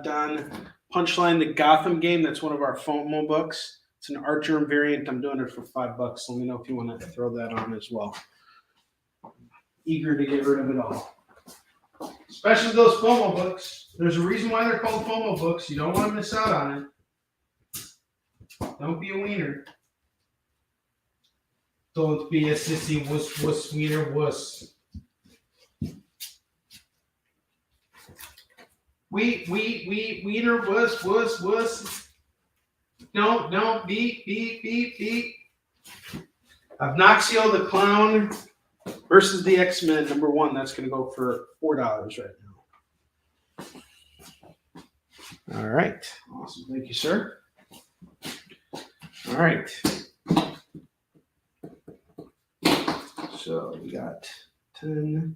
[SPEAKER 3] Don. Punchline, the Gotham game. That's one of our FOMO books. It's an Archer variant. I'm doing it for $5. Let me know if you want to throw that on as well. Eager to get rid of it all. Especially those FOMO books. There's a reason why they're called FOMO books. You don't want to miss out on it. Don't be a wiener. Don't be a sissy wuss wiener wuss. Wiener wuss. No, beep. Obnoxio the Clown versus the X-Men number 1. That's going to go for $4 right now. All right. Awesome. Thank you, sir. All right. So we got 10,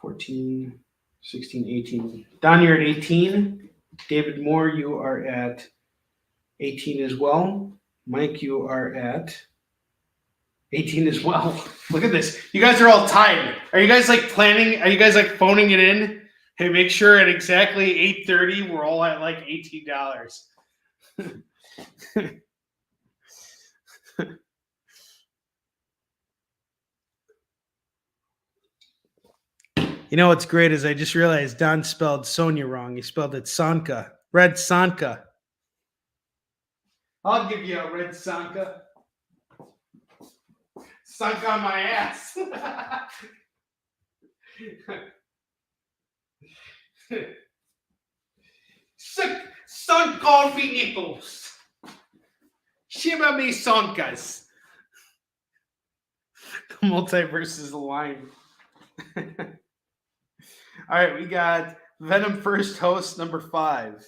[SPEAKER 3] 14, 16, 18. Don, you're at 18. David Moore, you are at 18 as well. Mike, you are at 18 as well. Look at this. You guys are all tied. Are you guys like planning? Are you guys like phoning it in? Hey, make sure at exactly 8:30 we're all at like $18. You know what's great is I just realized Don spelled Sonia wrong. He spelled it Sanka. Red Sanka. I'll give you a red Sanka. Sunk on my ass. Sunk on me nipples. Shiver me sonkas. The multiverse is aligned. All right, we got Venom First Host number 5,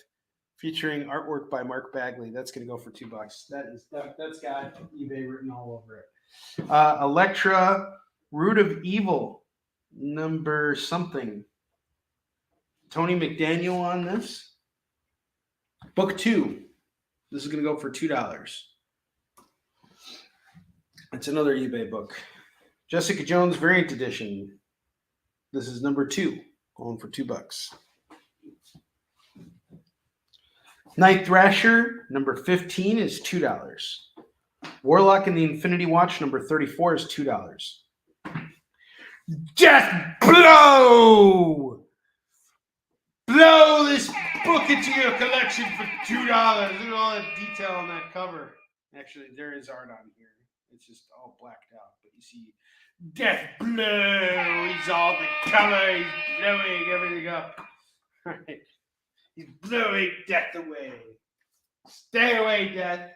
[SPEAKER 3] featuring artwork by Mark Bagley. That's going to go for $2. That's got eBay written all over it. Elektra Root of Evil number something. Tony McDaniel on this. Book 2. This is going to go for $2. It's another eBay book. Jessica Jones Variant Edition. This is number 2, going for $2. Night Thrasher number 15 is $2. Warlock and the Infinity Watch number 34 is $2. Just blow this book into your collection for $2. Look at all the detail on that cover. Actually, there is art on here. It's just all blacked out, but you see Death blows all the color. He's blowing everything up. All right. He's blowing death away. Stay away, Death.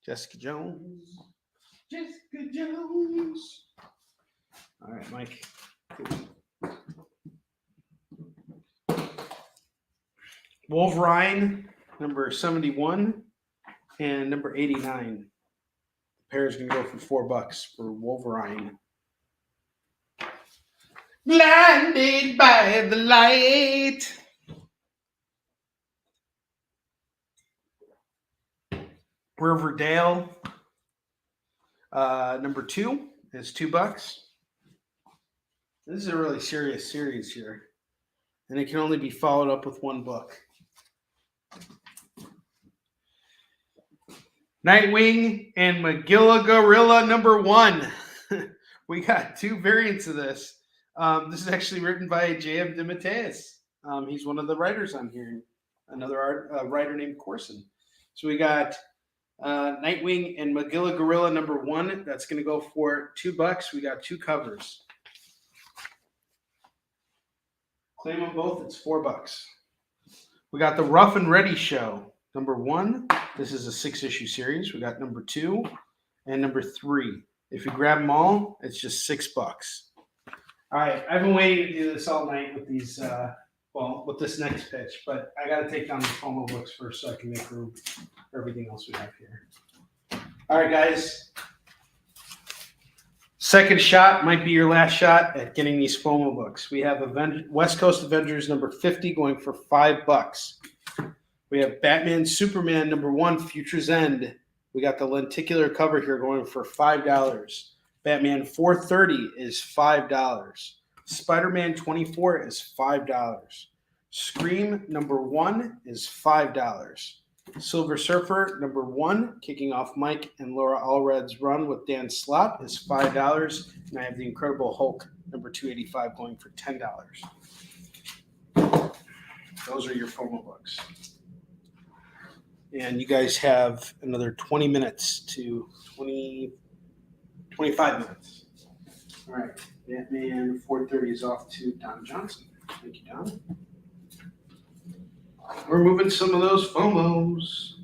[SPEAKER 3] Jessica Jones. Jessica Jones. All right, Mike. Wolverine, number 71, and number 89. The pair is going to go for $4 for Wolverine. Blinded by the light. Riverdale, number 2 is $2. This is a really serious series here, and it can only be followed up with one book. Nightwing and Magilla Gorilla number 1. We got 2 variants of this. This is actually written by J.M. DeMatteis. He's one of the writers on here. Another writer named Corson. So we got Nightwing and Magilla Gorilla number 1. That's going to go for $2. We got 2 covers. Claim them both. It's $4. We got the Rough and Ready Show number 1. This is a 6-issue series. We got number 2 and number 3. If you grab them all, it's just $6. All right, I've been waiting to do this all night with these. With this next pitch, but I got to take down the FOMO books first so I can make room for everything else we have here. All right, guys. Second shot might be your last shot at getting these FOMO books. We have West Coast Avengers number 50 going for $5. We have Batman Superman number 1 Future's End. We got the lenticular cover here going for $5. Batman 430 is $5. Spider-Man 24 is $5. Scream number 1 is $5. Silver Surfer number 1, kicking off Mike and Laura Allred's run with Dan Slott, is $5. And I have the Incredible Hulk number 285 going for $10. Those are your FOMO books. And you guys have another 20 minutes to 25 minutes. All right. Batman 430 is off to Don Johnson. Thank you, Don. We're moving some of those FOMOs.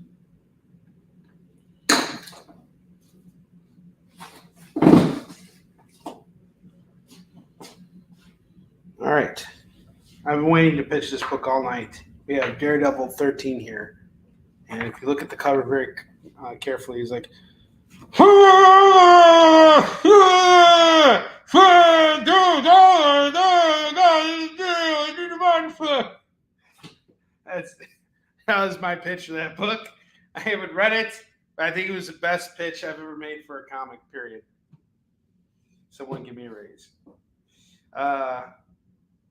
[SPEAKER 3] All right. I've been waiting to pitch this book all night. We have Daredevil 13 here. And if you look at the cover very carefully, he's like, that was my pitch for that book. I haven't read it, but I think it was the best pitch I've ever made for a comic, period. Someone give me a raise.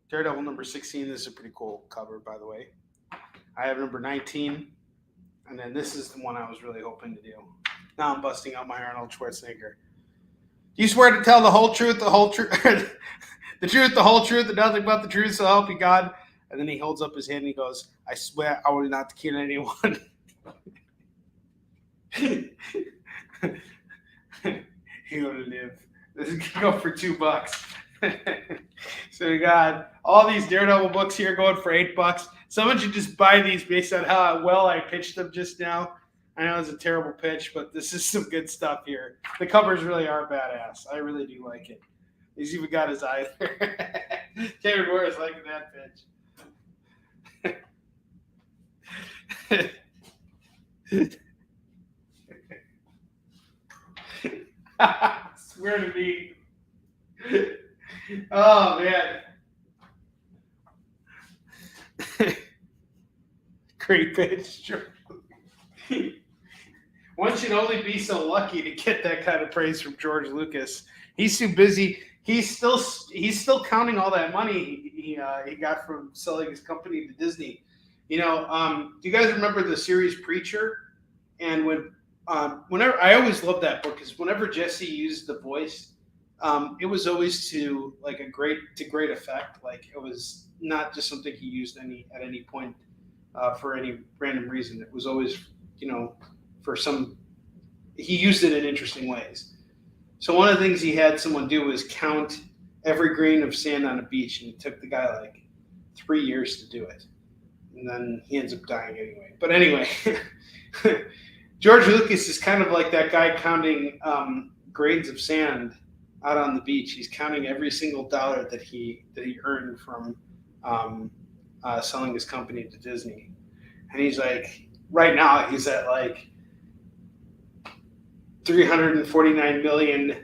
[SPEAKER 3] Daredevil number 16 is a pretty cool cover, by the way. I have number 19. And then this is the one I was really hoping to do. Now I'm busting out my Arnold Schwarzenegger. Do you swear to tell the whole truth, the truth, the whole truth, and nothing but the truth, so help you God? And then he holds up his hand and he goes, I swear I will not kill anyone. He will live. This is going to go for $2. So we got all these Daredevil books here going for $8. Someone should just buy these based on how well I pitched them just now. I know it's a terrible pitch, but this is some good stuff here. The covers really are badass. I really do like it. He's even got his eye there. David Morris liking that pitch. Swear to me. Oh, man. Great pitch. One should only be so lucky to get that kind of praise from George Lucas. He's too busy. He's still counting all that money he got from selling his company to Disney. You know, do you guys remember the series Preacher? And whenever I always loved that book because whenever Jesse used the voice, it was always to like great effect. Like it was not just something he used at any point for any random reason. It was always, you know, he used it in interesting ways. So one of the things he had someone do was count every grain of sand on a beach, and it took the guy like 3 years to do it. And then he ends up dying anyway. But anyway, George Lucas is kind of like that guy counting grains of sand out on the beach. He's counting every single dollar that he earned from selling his company to Disney. And he's like, right now he's at like $349 million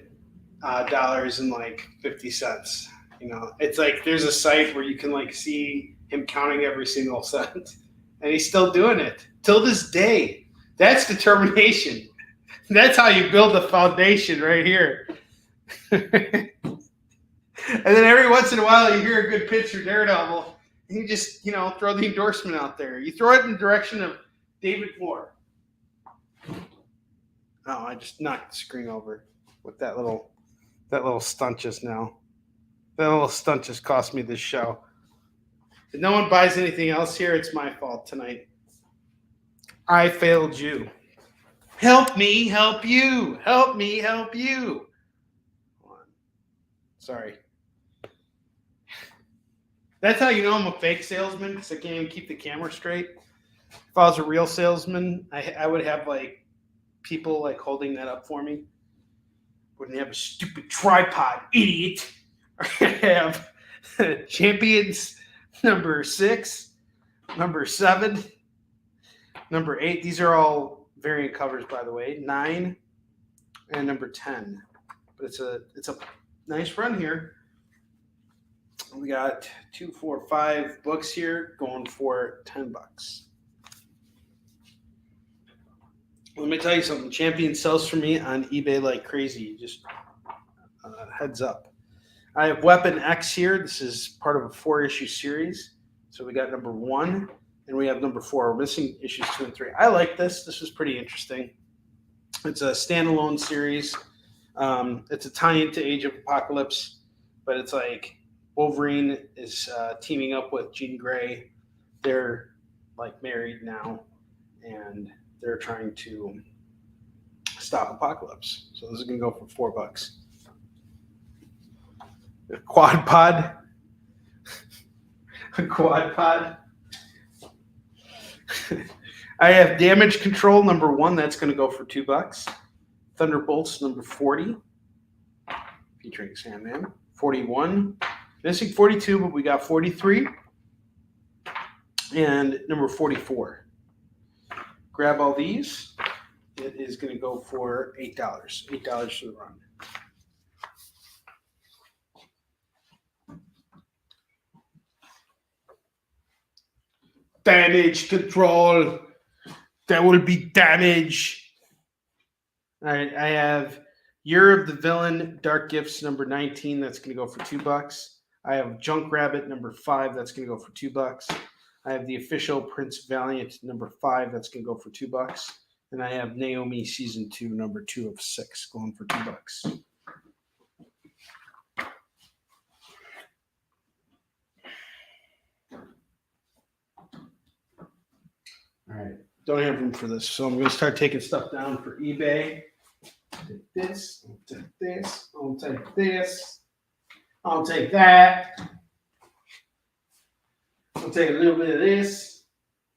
[SPEAKER 3] and like 50 cents. You know, it's like there's a site where you can like see him counting every single cent, and he's still doing it till this day. That's determination. That's how you build a foundation right here. And then every once in a while you hear a good pitch for Daredevil, and you just, you know, throw the endorsement out there. You throw it in the direction of David Moore. Oh, I just knocked the screen over with that little stunt just now. That little stunt just cost me this show. If no one buys anything else here, it's my fault tonight. I failed you. Help me help you. Help me help you. Hold on. Sorry. That's how you know I'm a fake salesman, because I can't even keep the camera straight. If I was a real salesman, I would have like people like holding that up for me. Wouldn't have a stupid tripod, idiot. I have Champions number 6, number 7, number 8. These are all variant covers, by the way. 9 and number 10. But it's a nice run here. We got 2, 4, 5 books here going for $10. Let me tell you something. Champion sells for me on eBay like crazy. Just heads up. I have Weapon X here. This is part of a 4-issue series. So we got number 1 and we have number 4. We're missing issues 2 and 3. I like this. This was pretty interesting. It's a standalone series. It's a tie-in to Age of Apocalypse, but it's like Wolverine is teaming up with Jean Grey. They're like married now, and they're trying to stop Apocalypse. So this is going to go for $4. A quad pod. A quad pod. I have Damage Control number 1. That's going to go for $2. Thunderbolts number 40. Featuring Sandman. 41. Missing 42, but we got 43. And number 44. Grab all these. It is going to go for $8. $8 for the run. Damage Control. There will be damage. All right, I have Year of the Villain, Dark Gifts number 19. That's going to go for $2. I have Junk Rabbit number 5. That's going to go for $2. I have the official Prince Valiant number 5. That's going to go for $2. And I have Naomi season 2, number 2 of 6, going for $2. All right, don't have room for this, so I'm going to start taking stuff down for eBay. Take this, I'll take this, I'll take this, I'll take that. I'll take a little bit of this,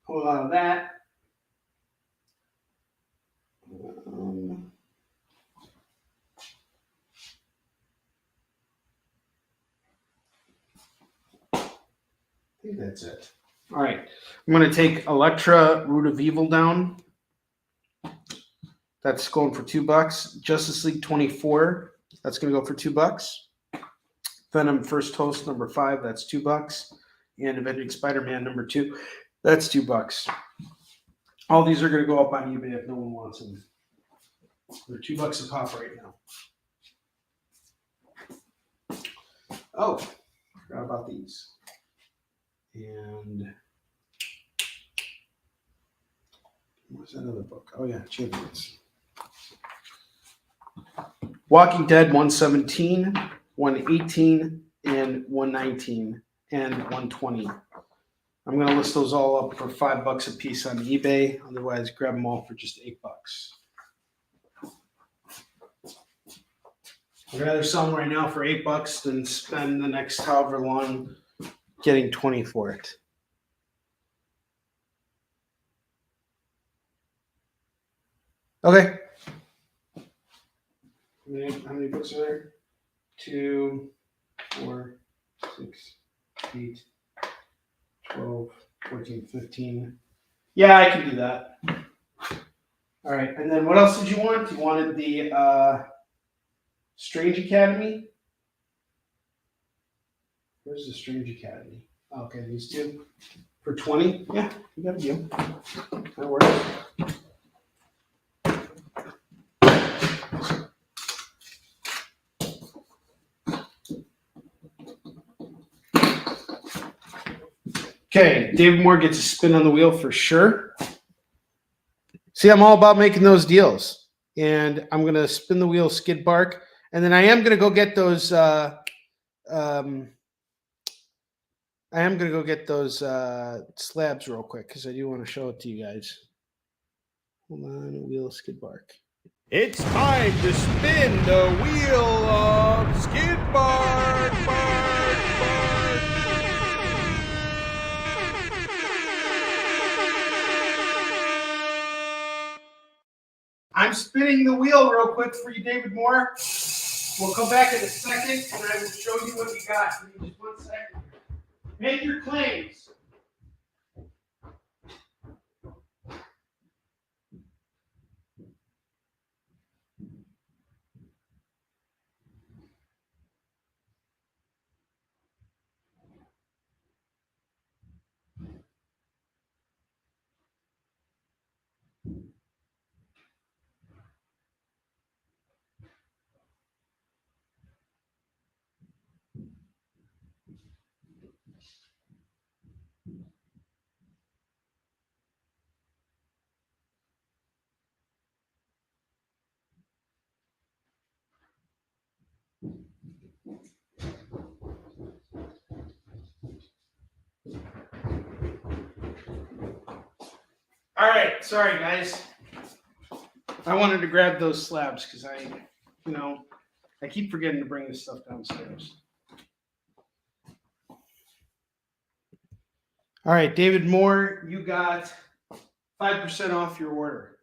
[SPEAKER 3] a whole lot of that. I think that's it. All right, I'm going to take Elektra Root of Evil down. That's going for $2. Justice League 24. That's going to go for $2. Venom First Host number 5. That's $2. And Avenging Spider-Man number 2. That's $2. All these are going to go up on eBay if no one wants them. They're $2 a pop right now. Oh, forgot about these. And what's that other book? Oh yeah, Champions. Walking Dead 117, 118, and 119, and 120. I'm going to list those all up for $5 a piece on eBay. Otherwise, grab them all for just $8. I'd rather sell them right now for $8 than spend the next however long getting 20 for it. Okay. How many books are there? 2, 4, 6, 8, 12, 14, 15. Yeah, I can do that. All right. And then what else did you want? You wanted the Strange Academy? Where's the Strange Academy? Okay, these two. For 20? Yeah, you got a deal. That works. Okay, David Moore gets a spin on the wheel for sure. See, I'm all about making those deals. And I'm going to spin the wheel, skid bark. And then I am going to go get those slabs real quick because I do want to show it to you guys. Hold on, wheel skid bark.
[SPEAKER 2] It's time to spin the wheel of skid bark, bark, bark.
[SPEAKER 3] I'm spinning the wheel real quick for you, David Moore. We'll come back in a second, and I will show you what we got. Give me just 1 second. Make your claims. All right, sorry guys. I wanted to grab those slabs because I keep forgetting to bring this stuff downstairs. All right, David Moore, you got 5% off your order,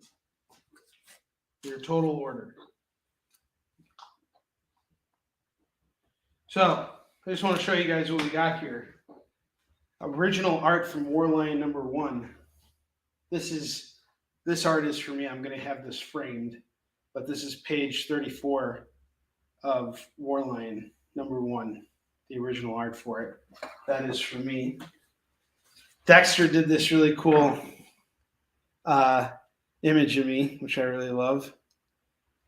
[SPEAKER 3] your total order. So I just want to show you guys what we got here. Original art from Warline number 1. This art is for me. I'm going to have this framed, but this is page 34 of Warline number 1, the original art for it. That is for me. Dexter did this really cool image of me, which I really love.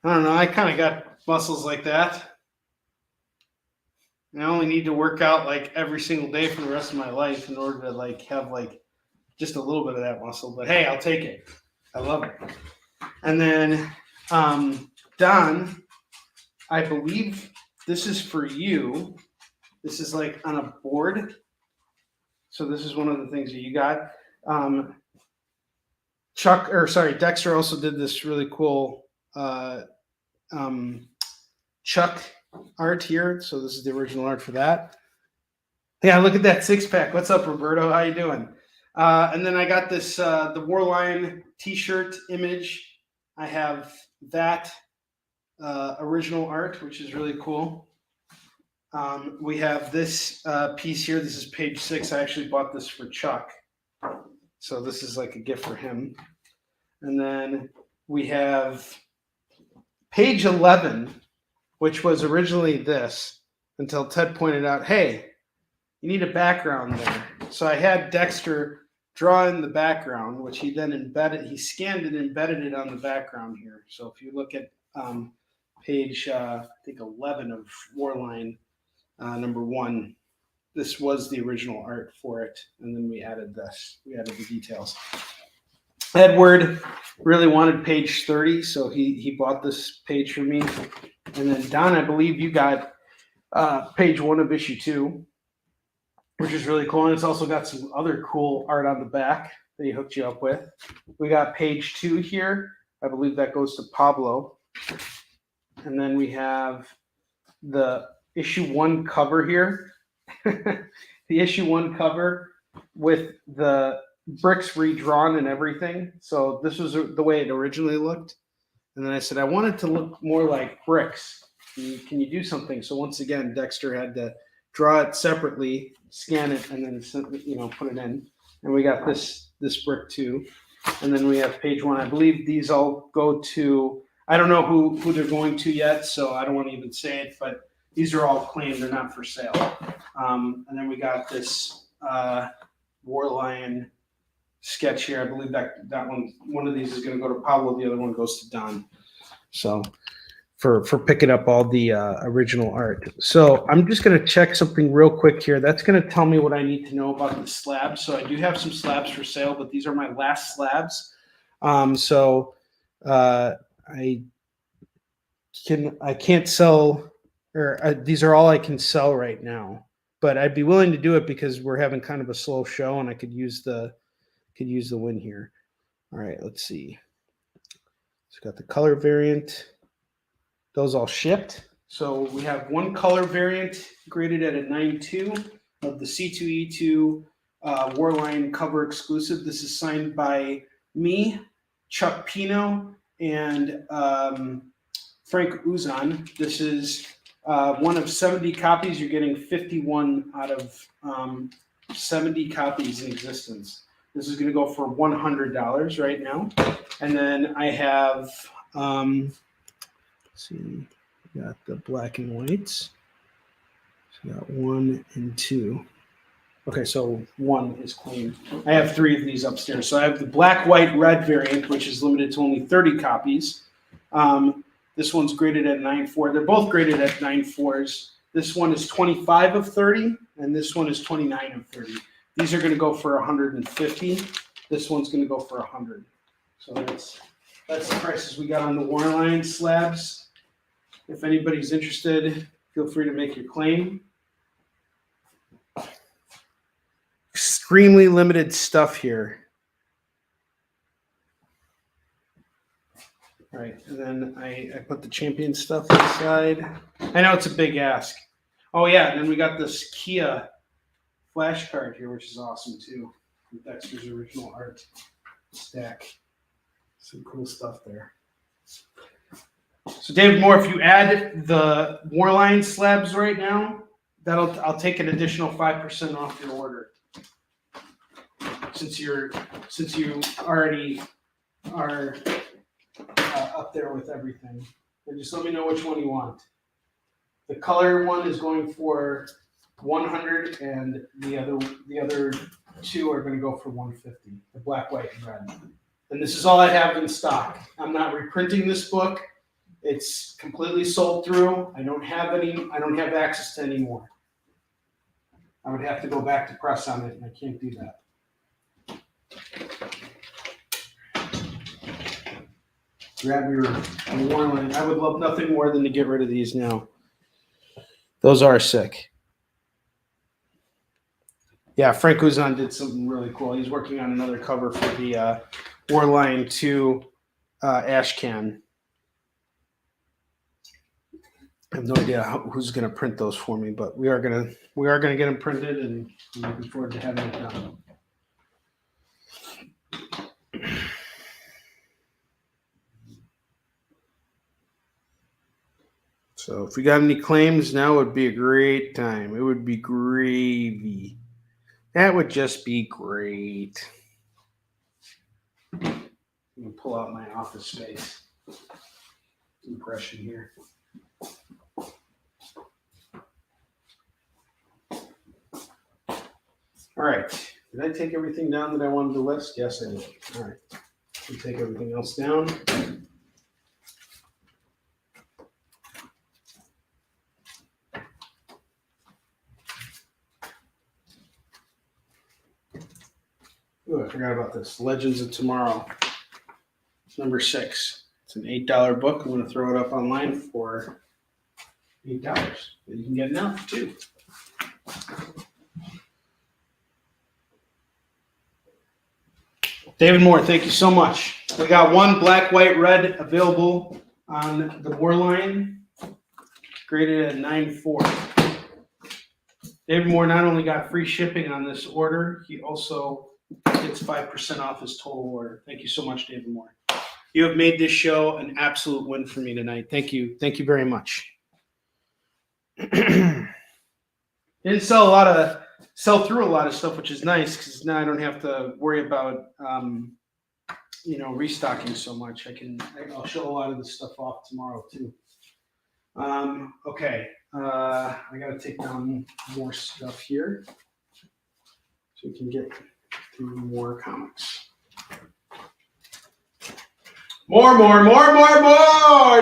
[SPEAKER 3] I don't know. I kind of got muscles like that. And I only need to work out like every single day for the rest of my life in order to like have like just a little bit of that muscle, but hey, I'll take it. I love it. And then Don, I believe this is for you. This is like on a board. So this is one of the things that you got. Dexter also did this really cool Chuck art here. So this is the original art for that. Yeah, look at that six-pack. What's up, Roberto? How you doing? And then I got this the Warline t-shirt image. I have that original art, which is really cool. We have this piece here. This is page 6. I actually bought this for Chuck. So this is like a gift for him. And then we have page 11, which was originally this, until Ted pointed out, hey, you need a background there. So I had Dexter draw in the background, which he then embedded. He scanned and embedded it on the background here. So if you look at page, I think 11 of Warline, number 1, this was the original art for it, and then we added this. We added the details. Edward really wanted page 30, so he bought this page for me. And then Don, I believe you got page 1 of issue 2, which is really cool. And it's also got some other cool art on the back that he hooked you up with. We got page 2 here. I believe that goes to Pablo. And then we have the issue 1 cover here. The issue 1 cover with the bricks redrawn and everything. So this was the way it originally looked. And then I said, I want it to look more like bricks. Can you do something? So once again, Dexter had to draw it separately, scan it, and then put it in. And we got this brick too. And then we have page 1. I believe these all go to, I don't know who they're going to yet, so I don't want to even say it, but these are all claimed. They're not for sale. And then we got this Warlion sketch here. I believe that one of these is going to go to Pablo. The other one goes to Don. So for picking up all the original art. So I'm just going to check something real quick here. That's going to tell me what I need to know about the slabs. So I do have some slabs for sale, but these are my last slabs. I can't sell, or these are all I can sell right now. But I'd be willing to do it because we're having kind of a slow show, and I could use the win here. All right, let's see. So got the color variant. Those all shipped. So we have one color variant graded at a 9.2 of the C2E2 Warline cover exclusive. This is signed by me, Chuck Pino, and Frank Uzan. This is one of 70 copies. You're getting 51 out of 70 copies in existence. This is going to go for $100 right now. And then I have, let's see, we got the black and whites. So we got 1 and 2. Okay, so 1 is clean. I have 3 of these upstairs. So I have the black, white, red variant, which is limited to only 30 copies. This one's graded at 9.4. They're both graded at 9.4s. This one is 25 of 30, and this one is 29 of 30. These are going to go for 150. This one's going to go for 100. So that's the prices we got on the Warline slabs. If anybody's interested, feel free to make your claim. Extremely limited stuff here. All right, and then I put the champion stuff inside. I know it's a big ask. Oh yeah, and then we got this Kia flash card here, which is awesome too. With Dexter's original art stack. Some cool stuff there. So David Moore, if you add the Warline slabs right now, I'll take an additional 5% off your order. Since you already are up there with everything. And just let me know which one you want. The color one is going for 100, and the other 2 are going to go for 150. The black, white, and red. And this is all I have in stock. I'm not reprinting this book. It's completely sold through. I don't have access to any more. I would have to go back to press on it, and I can't do that. Grab your Warline. I would love nothing more than to get rid of these now. Those are sick. Yeah, Frank Guzan did something really cool. He's working on another cover for the Warline 2 ash can. I have no idea who's going to print those for me, but we are going to get them printed, and I'm looking forward to having it done. So if we got any claims, now would be a great time. It would be gravy. That would just be great. I'm going to pull out my office space impression here. All right. Did I take everything down that I wanted to list? Yes, I did. All right. We'll take everything else down. Oh, I forgot about this. Legends of Tomorrow. It's number 6. It's an $8 book. I'm going to throw it up online for $8. You can get it now for $2. David Moore, thank you so much. We got one black, white, red available on the Warline, graded at 9.4. David Moore not only got free shipping on this order, he also gets 5% off his total order. Thank you so much, David Moore. You have made this show an absolute win for me tonight. Thank you. Thank you very much. Didn't sell through a lot of stuff, which is nice because now I don't have to worry about restocking so much. I'll show a lot of this stuff off tomorrow too. Okay. I gotta take down more stuff here so we can get through more comics. More,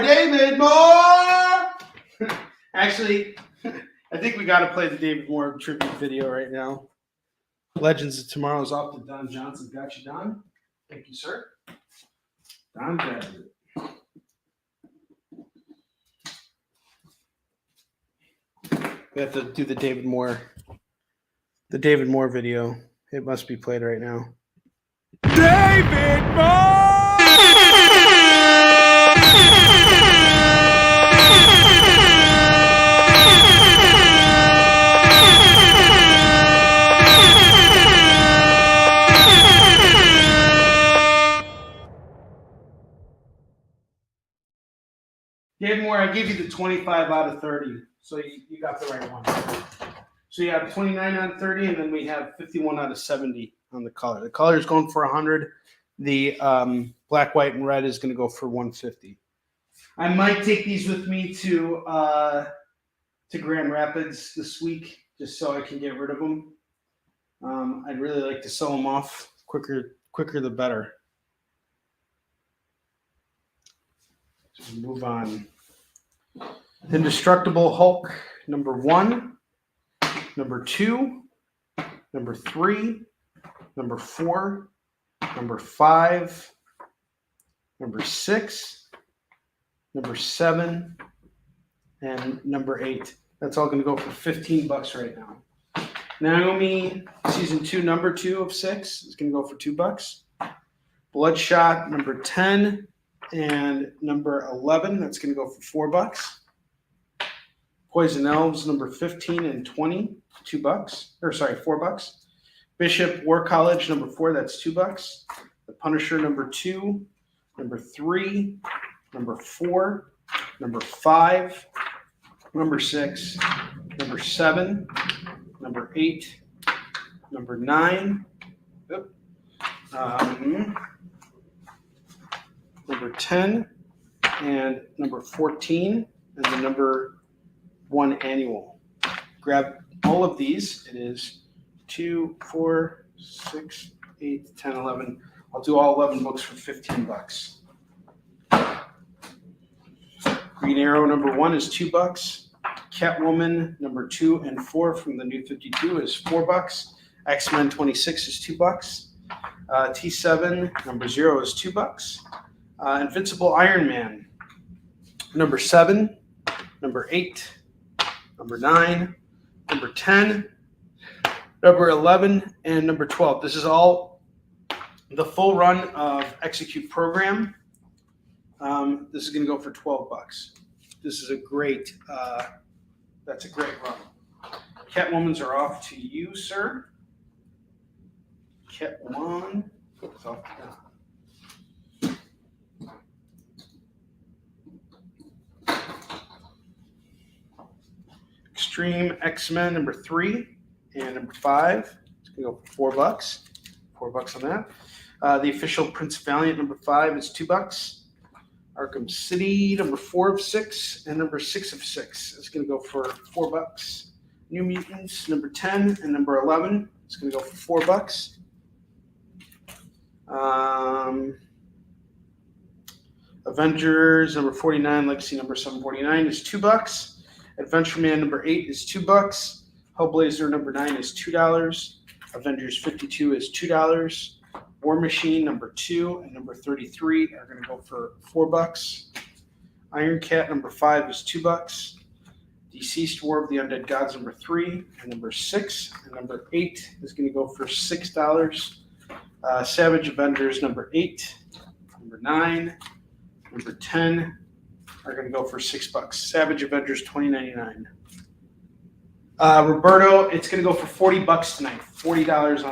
[SPEAKER 3] David Moore. Actually, I think we got to play the David Moore tribute video right now. Legends of Tomorrow is off to Don Johnson. Got you, Don. Thank you, sir. Don grabbed it. We have to do the David Moore video. It must be played right now.
[SPEAKER 2] David Moore!
[SPEAKER 3] David Moore, I gave you the 25 out of 30, so you got the right one. So you have 29 out of 30, and then we have 51 out of 70 on the color. The color is going for 100. The black, white, and red is going to go for 150. I might take these with me to Grand Rapids this week, just so I can get rid of them. I'd really like to sell them off quicker the better. So move on. Indestructible Hulk, number 1, number 2, number 3, number 4, number 5, number 6, number 7, and number 8. That's all going to go for $15 right now. Naomi, season 2, number 2 of 6 is going to go for $2. Bloodshot, number 10, and number 11, that's going to go for $4. Poison Elves, number 15 and 20, $4. Bishop War College, number 4, that's $2. The Punisher, number 2, number 3, number 4, number 5, number 6, number 7, number 8, number 9, number 10, and number 14, and the number 1 annual. Grab all of these. It is 2, 4, 6, 8, 10, 11. I'll do all 11 books for $15. Green Arrow number 1 is $2. Catwoman number 2 and 4 from the New 52 is $4. X-Men 26 is $2. T7 number 0 is $2. Invincible Iron Man number 7, number 8, number 9, number 10, number 11, and number 12. This is all the full run of Execute program. This is going to go for $12. This is a great, that's a great run. Catwoman's are off to you, sir. Catwoman is off to you. Extreme X-Men number 3 and number 5. It's going to go for $4. $4 on that. The Official Prince Valiant number 5 is $2. Arkham City number 4 of 6 and number 6 of 6 is going to go for $4. New Mutants number 10 and number 11 is going to go for $4. Avengers number 49, Legacy number 749 is $2. Adventure Man number 8 is $2. Hellblazer number 9 is $2. Avengers 52 is $2. War Machine number 2 and number 33 are going to go for $4. Iron Cat number 5 is $2. Deceased War of the Undead Gods number 3 and number 6 and number 8 is going to go for $6. Savage Avengers number 8, number 9, number 10 are going to go for $6. Savage Avengers 2099. Roberto, it's going to go for $40 tonight. $40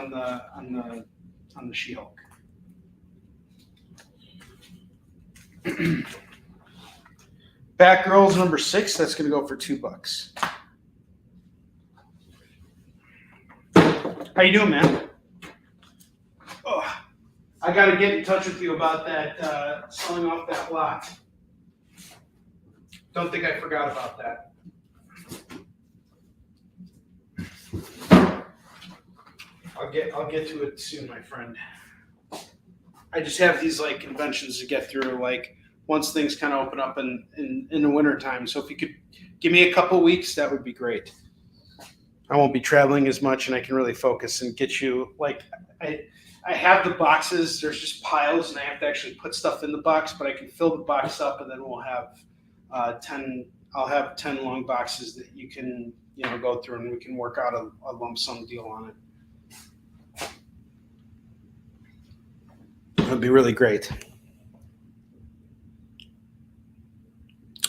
[SPEAKER 3] on the She-Hulk. Batgirls number 6. That's going to go for $2. How you doing, man? Oh, I got to get in touch with you about that selling off that lot. Don't think I forgot about that. I'll get to it soon, my friend. I just have these like conventions to get through, like once things kind of open up in the winter time. So if you could give me a couple weeks, that would be great. I won't be traveling as much, and I can really focus and get you like I have the boxes. There's just piles, and I have to actually put stuff in the box. But I can fill the box up, and then we'll have 10. I'll have 10 long boxes that you can go through, and we can work out a lump sum deal on it. That'd be really great.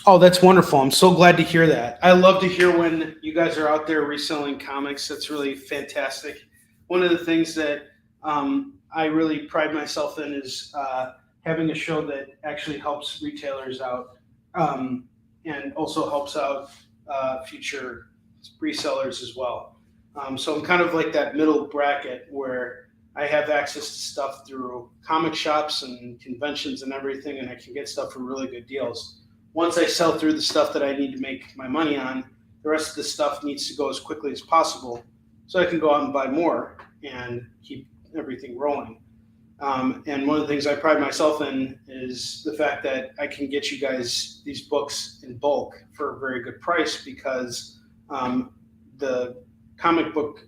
[SPEAKER 3] Oh, that's wonderful. I'm so glad to hear that. I love to hear when you guys are out there reselling comics. That's really fantastic. One of the things that I really pride myself in is having a show that actually helps retailers out and also helps out future resellers as well. So I'm kind of like that middle bracket where I have access to stuff through comic shops and conventions and everything, and I can get stuff for really good deals. Once I sell through the stuff that I need to make my money on, the rest of the stuff needs to go as quickly as possible so I can go out and buy more and keep everything rolling. And one of the things I pride myself in is the fact that I can get you guys these books in bulk for a very good price because the comic book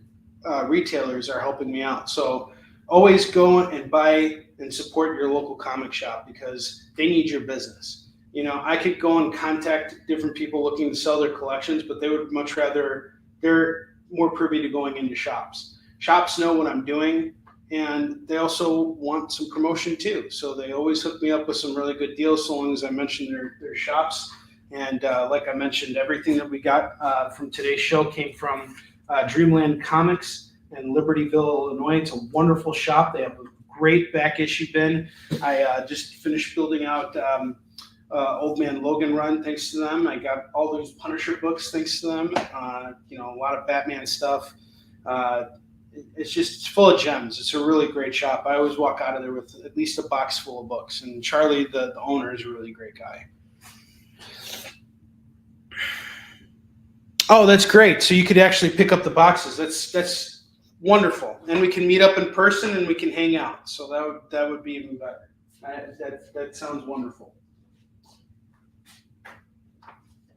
[SPEAKER 3] retailers are helping me out. So always go and buy and support your local comic shop because they need your business. I could go and contact different people looking to sell their collections, but they would much rather, they're more privy to going into shops. Shops know what I'm doing, and they also want some promotion too. So they always hook me up with some really good deals so long as I mention their shops. And like I mentioned, everything that we got from today's show came from Dreamland Comics in Libertyville, Illinois. It's a wonderful shop. They have a great back issue bin. I just finished building out Old Man Logan run thanks to them. I got all those Punisher books thanks to them. A lot of Batman stuff. It's full of gems. It's a really great shop. I always walk out of there with at least a box full of books. And Charlie, the owner, is a really great guy. Oh, that's great. So you could actually pick up the boxes. That's wonderful. And we can meet up in person and we can hang out. So that would be even better. That sounds wonderful.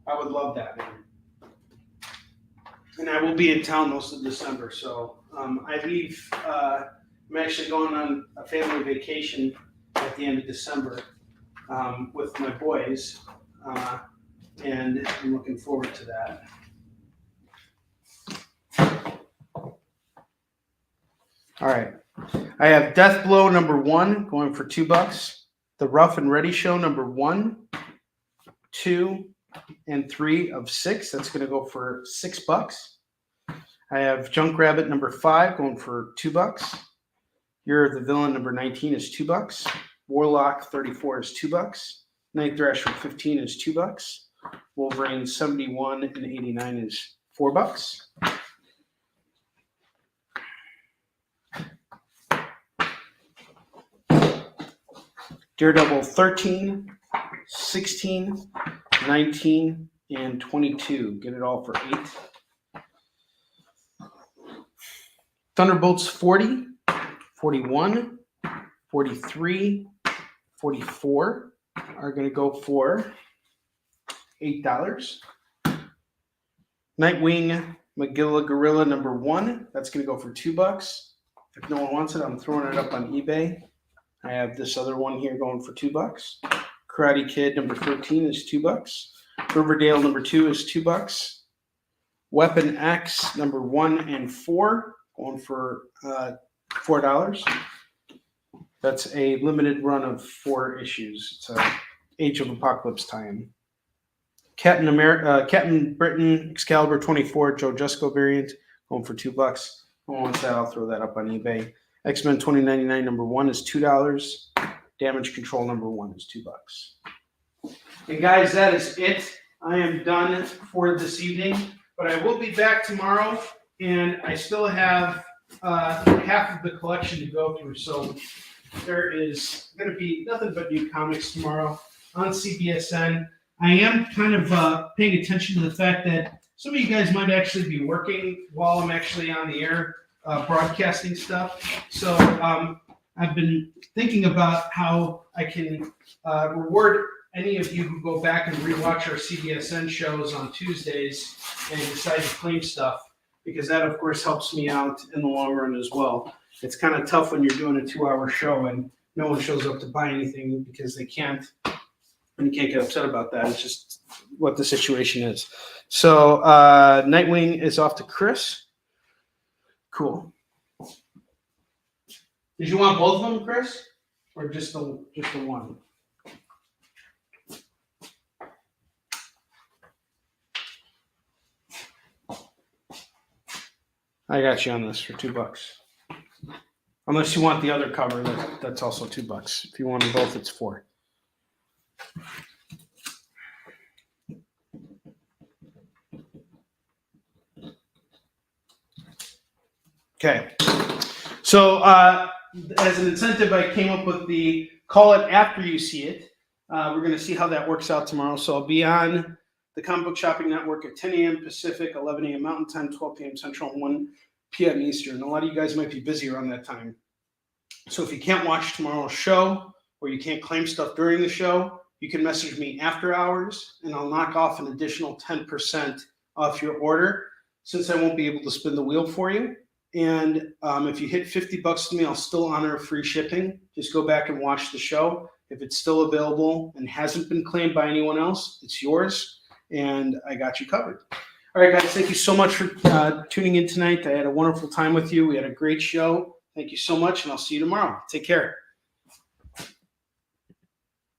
[SPEAKER 3] I would love that, man. And I will be in town most of December. So I leave
[SPEAKER 1] I'm actually going on a family vacation at the end of December with my boys, and I'm looking forward to that.
[SPEAKER 3] All right. I have Death Blow #1 going for $2. The Rough and Ready Show #1, 2, and 3 of 6. That's going to go for $6. I have Junk Rabbit #5 going for $2. You're the Villain #19 is $2. Warlock 34 is $2. Night Thrasher 15 is $2. Wolverine 71 and 89 is $4. Daredevil 13, 16, 19, and 22. Get it all for 8. Thunderbolts 40, 41, 43, 44 are going to go for $8. Nightwing Magilla Gorilla #1. That's going to go for $2. If no one wants it, I'm throwing it up on eBay. I have this other one here going for $2. Karate Kid #13 is $2. Riverdale #2 is $2. Weapon X #1 and 4 going for $4. That's a limited run of 4 issues. It's a Age of Apocalypse tie-in. Captain Britain Excalibur 24 Joe Jusko variant going for $2. Who wants that? I'll throw that up on eBay. X-Men 2099 #1 is $2. Damage Control #1 is $2. And guys, that is it. I am done for this evening, but I will be back tomorrow, and I still have half of the collection to go through. So there is going to be nothing but new comics tomorrow on CBSN. I am kind of paying attention to the fact that some of you guys might actually be working while I'm actually on the air broadcasting stuff. So I've been thinking about how I can reward any of you who go back and rewatch our CBSN shows on Tuesdays and decide to claim stuff, because that, of course, helps me out in the long run as well. It's kind of tough when you're doing a 2-hour show and no one shows up to buy anything because they can't, and you can't get upset about that. It's just what the situation is. So Nightwing is off to Chris. Cool. Did you want both of them, Chris, or just the one? I got you on this for $2. Unless you want the other cover, that's also $2. If you want them both, it's $4. Okay. So as an incentive, I came up with the call it after you see it. We're going to see how that works out tomorrow. So I'll be on the Comic Book Shopping Network at 10 a.m. Pacific, 11 a.m. Mountain Time, 12 p.m. Central, and 1 p.m. Eastern. A lot of you guys might be busy around that time. So if you can't watch tomorrow's show or you can't claim stuff during the show, you can message me after hours, and I'll knock off an additional 10% off your order, since I won't be able to spin the wheel for you. And if you hit $50 to me, I'll still honor free shipping. Just go back and watch the show. If it's still available and hasn't been claimed by anyone else, it's yours, and I got you covered. All right, guys, thank you so much for tuning in tonight. I had a wonderful time with you. We had a great show. Thank you so much, and I'll see you tomorrow. Take care.